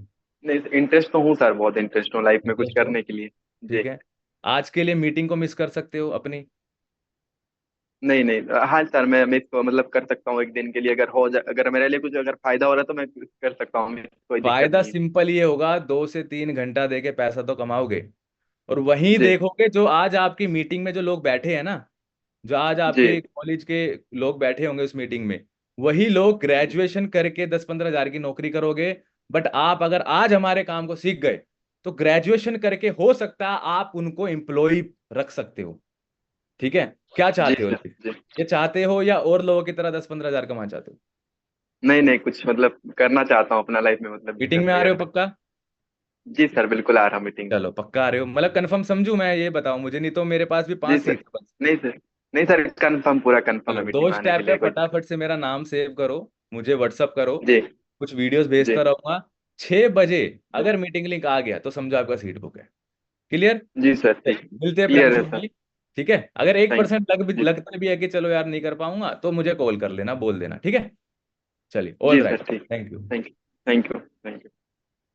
नहीं, इंटरेस्ट तो हूँ सर, बहुत इंटरेस्ट हूँ लाइफ में कुछ इंटरेस्ट हो? करने के लिए। जी। ठीक है, आज के लिए मीटिंग को मिस कर सकते हो अपनी? नहीं नहीं, हाँ सर, मैं इसको मतलब कर सकता हूँ एक दिन के लिए, अगर अगर मेरे लिए कुछ अगर फायदा हो रहा है तो मैं कर सकता हूँ, कोई दिक्कत फायदा नहीं है। सिंपल ये होगा, 2 से 3 घंटा देके पैसा तो कमाओगे, और वहीं जी देखोगे जो आज आपकी मीटिंग में जो लोग बैठे हैं ना, जो आज जी आपके कॉलेज के लोग बैठे होंगे उस मीटिंग में, वही लोग ग्रेजुएशन करके 10-15 हजार की नौकरी करोगे। बट आप अगर आज हमारे काम को सीख गए, तो ग्रेजुएशन करके हो सकता है आप उनको एम्प्लॉय रख सकते हो। ठीक है, क्या जी चाहते हो, सर। जी, ये चाहते हो या और लोगों की तरह 10-15 हजार कमाना चाहते हो? नहीं नहीं, कुछ मतलब करना चाहता हूँ अपना लाइफ में, मतलब मीटिंग बिजनेस में आ रहे वगैरह। हो पक्का? जी सर, बिल्कुल आ रहा मीटिंग में। चलो पक्का आ रहे हो, मतलब कंफर्म समझू मैं, ये बताओ मुझे, नहीं तो मेरे पास भी जी 5 सीट सर। है बस। नहीं सर, नहीं सर, कंफर्म, पूरा कंफर्म चलो है मीटिंग दो में आने के स्टेप है, लिए, कोई दिक्कत। फटाफट से मेरा नाम सेव करो, मुझे व्हाट्सअप करो, जी कुछ वीडियोस जी भेजता रहूंगा। 6 बजे जी अगर मीटिंग लिंक आ गया तो समझो आपका सीट बुक है। क्लियर? जी सर, ठीक। मिलते हैं क्लियर है प्रियांशु सर। जी। ठीक है, अगर एक थैंक परसेंट जी लगता भी है कि चलो यार नहीं कर पाऊंगा, तो मुझे कॉल कर लेना, बोल देना। ठीक है, चलिए, ऑल जी राइट, सर, ठीक। Thank you. Thank you thank you thank you.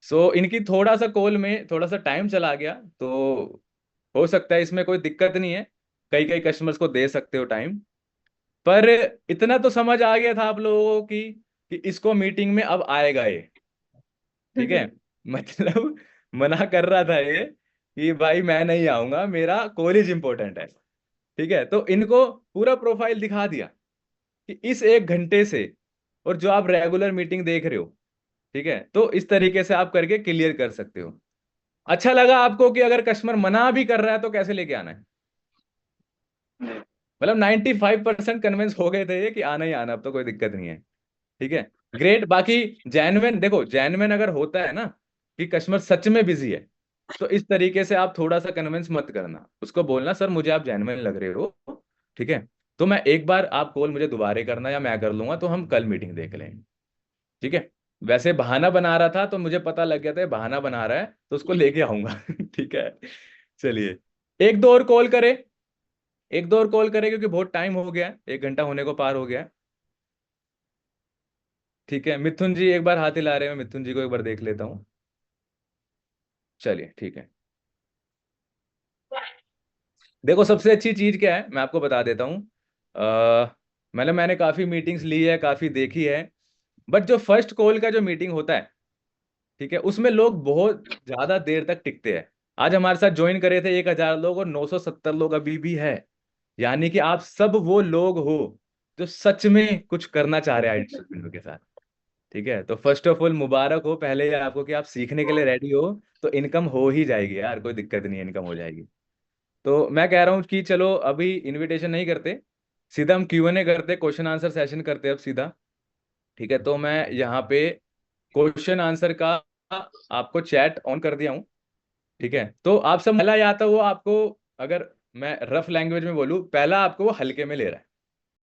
So इनकी थोड़ा सा कॉल में थोड़ा सा टाइम चला गया, तो हो सकता है, इसमें कोई दिक्कत नहीं है, कई कई कस्टमर्स को दे सकते हो टाइम। पर इतना तो समझ आ गया था आप लोगों को कि इसको मीटिंग में अब आएगा ये। ठीक है, मतलब मना कर रहा था ये कि भाई मैं नहीं आऊंगा, मेरा कॉलेज इंपॉर्टेंट है। ठीक है, तो इनको पूरा प्रोफाइल दिखा दिया कि इस 1 घंटे से और जो आप रेगुलर मीटिंग देख रहे हो, ठीक है, तो इस तरीके से आप करके क्लियर कर सकते हो। अच्छा लगा आपको कि अगर कस्टमर मना भी कर रहा है तो कैसे लेके आना है? जी। मतलब 95% कन्विंस हो गए थे ये कि आना ही आना, अब तो कोई दिक्कत नहीं है। ठीक है, ग्रेट। बाकी जेन्युइन, देखो जेन्युइन अगर होता है ना कि कस्टमर सच में बिजी है, तो इस तरीके से आप थोड़ा सा कन्विंस मत करना, उसको बोलना सर मुझे आप जेन्युइन लग रहे हो, ठीक है, तो मैं एक बार, आप कॉल मुझे दोबारा करना या मैं कर लूंगा, तो हम कल मीटिंग देख लेंगे। ठीक है, वैसे बहाना बना रहा था तो मुझे पता लग गया था ये बहाना बना रहा है, तो उसको लेके आऊंगा। ठीक है, चलिए, एक दो और कॉल करे, एक दो और कॉल करे, क्योंकि बहुत टाइम हो गया है, 1 घंटा होने को पार हो गया है। ठीक है, मिथुन जी एक बार हाथ हिला रहे हैं, मैं मिथुन जी को एक बार देख लेता हूँ। चलिए ठीक है, देखो सबसे अच्छी चीज क्या है मैं आपको बता देता हूँ। मैंने काफी मीटिंग्स ली है, काफी देखी है, बट जो फर्स्ट कॉल का जो मीटिंग होता है, ठीक है, उसमें लोग बहुत ज्यादा देर तक टिकते हैं। आज हमारे साथ ज्वाइन करे थे 1,000 लोग और 970 लोग अभी भी है। यानी कि आप सब वो लोग हो जो सच में कुछ करना चाह रहे हैं आइडिया के साथ। ठीक है, तो फर्स्ट ऑफ ऑल मुबारक हो पहले ये आपको कि आप सीखने के लिए रेडी हो, तो इनकम हो ही जाएगी यार, कोई दिक्कत नहीं है, इनकम हो जाएगी। तो मैं कह रहा हूँ कि चलो अभी इनविटेशन नहीं करते, सीधा हम Q&A करते, क्वेश्चन आंसर सेशन करते अब सीधा। ठीक है, तो मैं यहाँ पे क्वेश्चन आंसर का आपको चैट ऑन कर दिया हूँ। ठीक है, तो आप सब पहला या तो वो आपको, अगर मैं रफ लैंग्वेज में बोलूँ, पहला आपको वो हल्के में ले रहा है।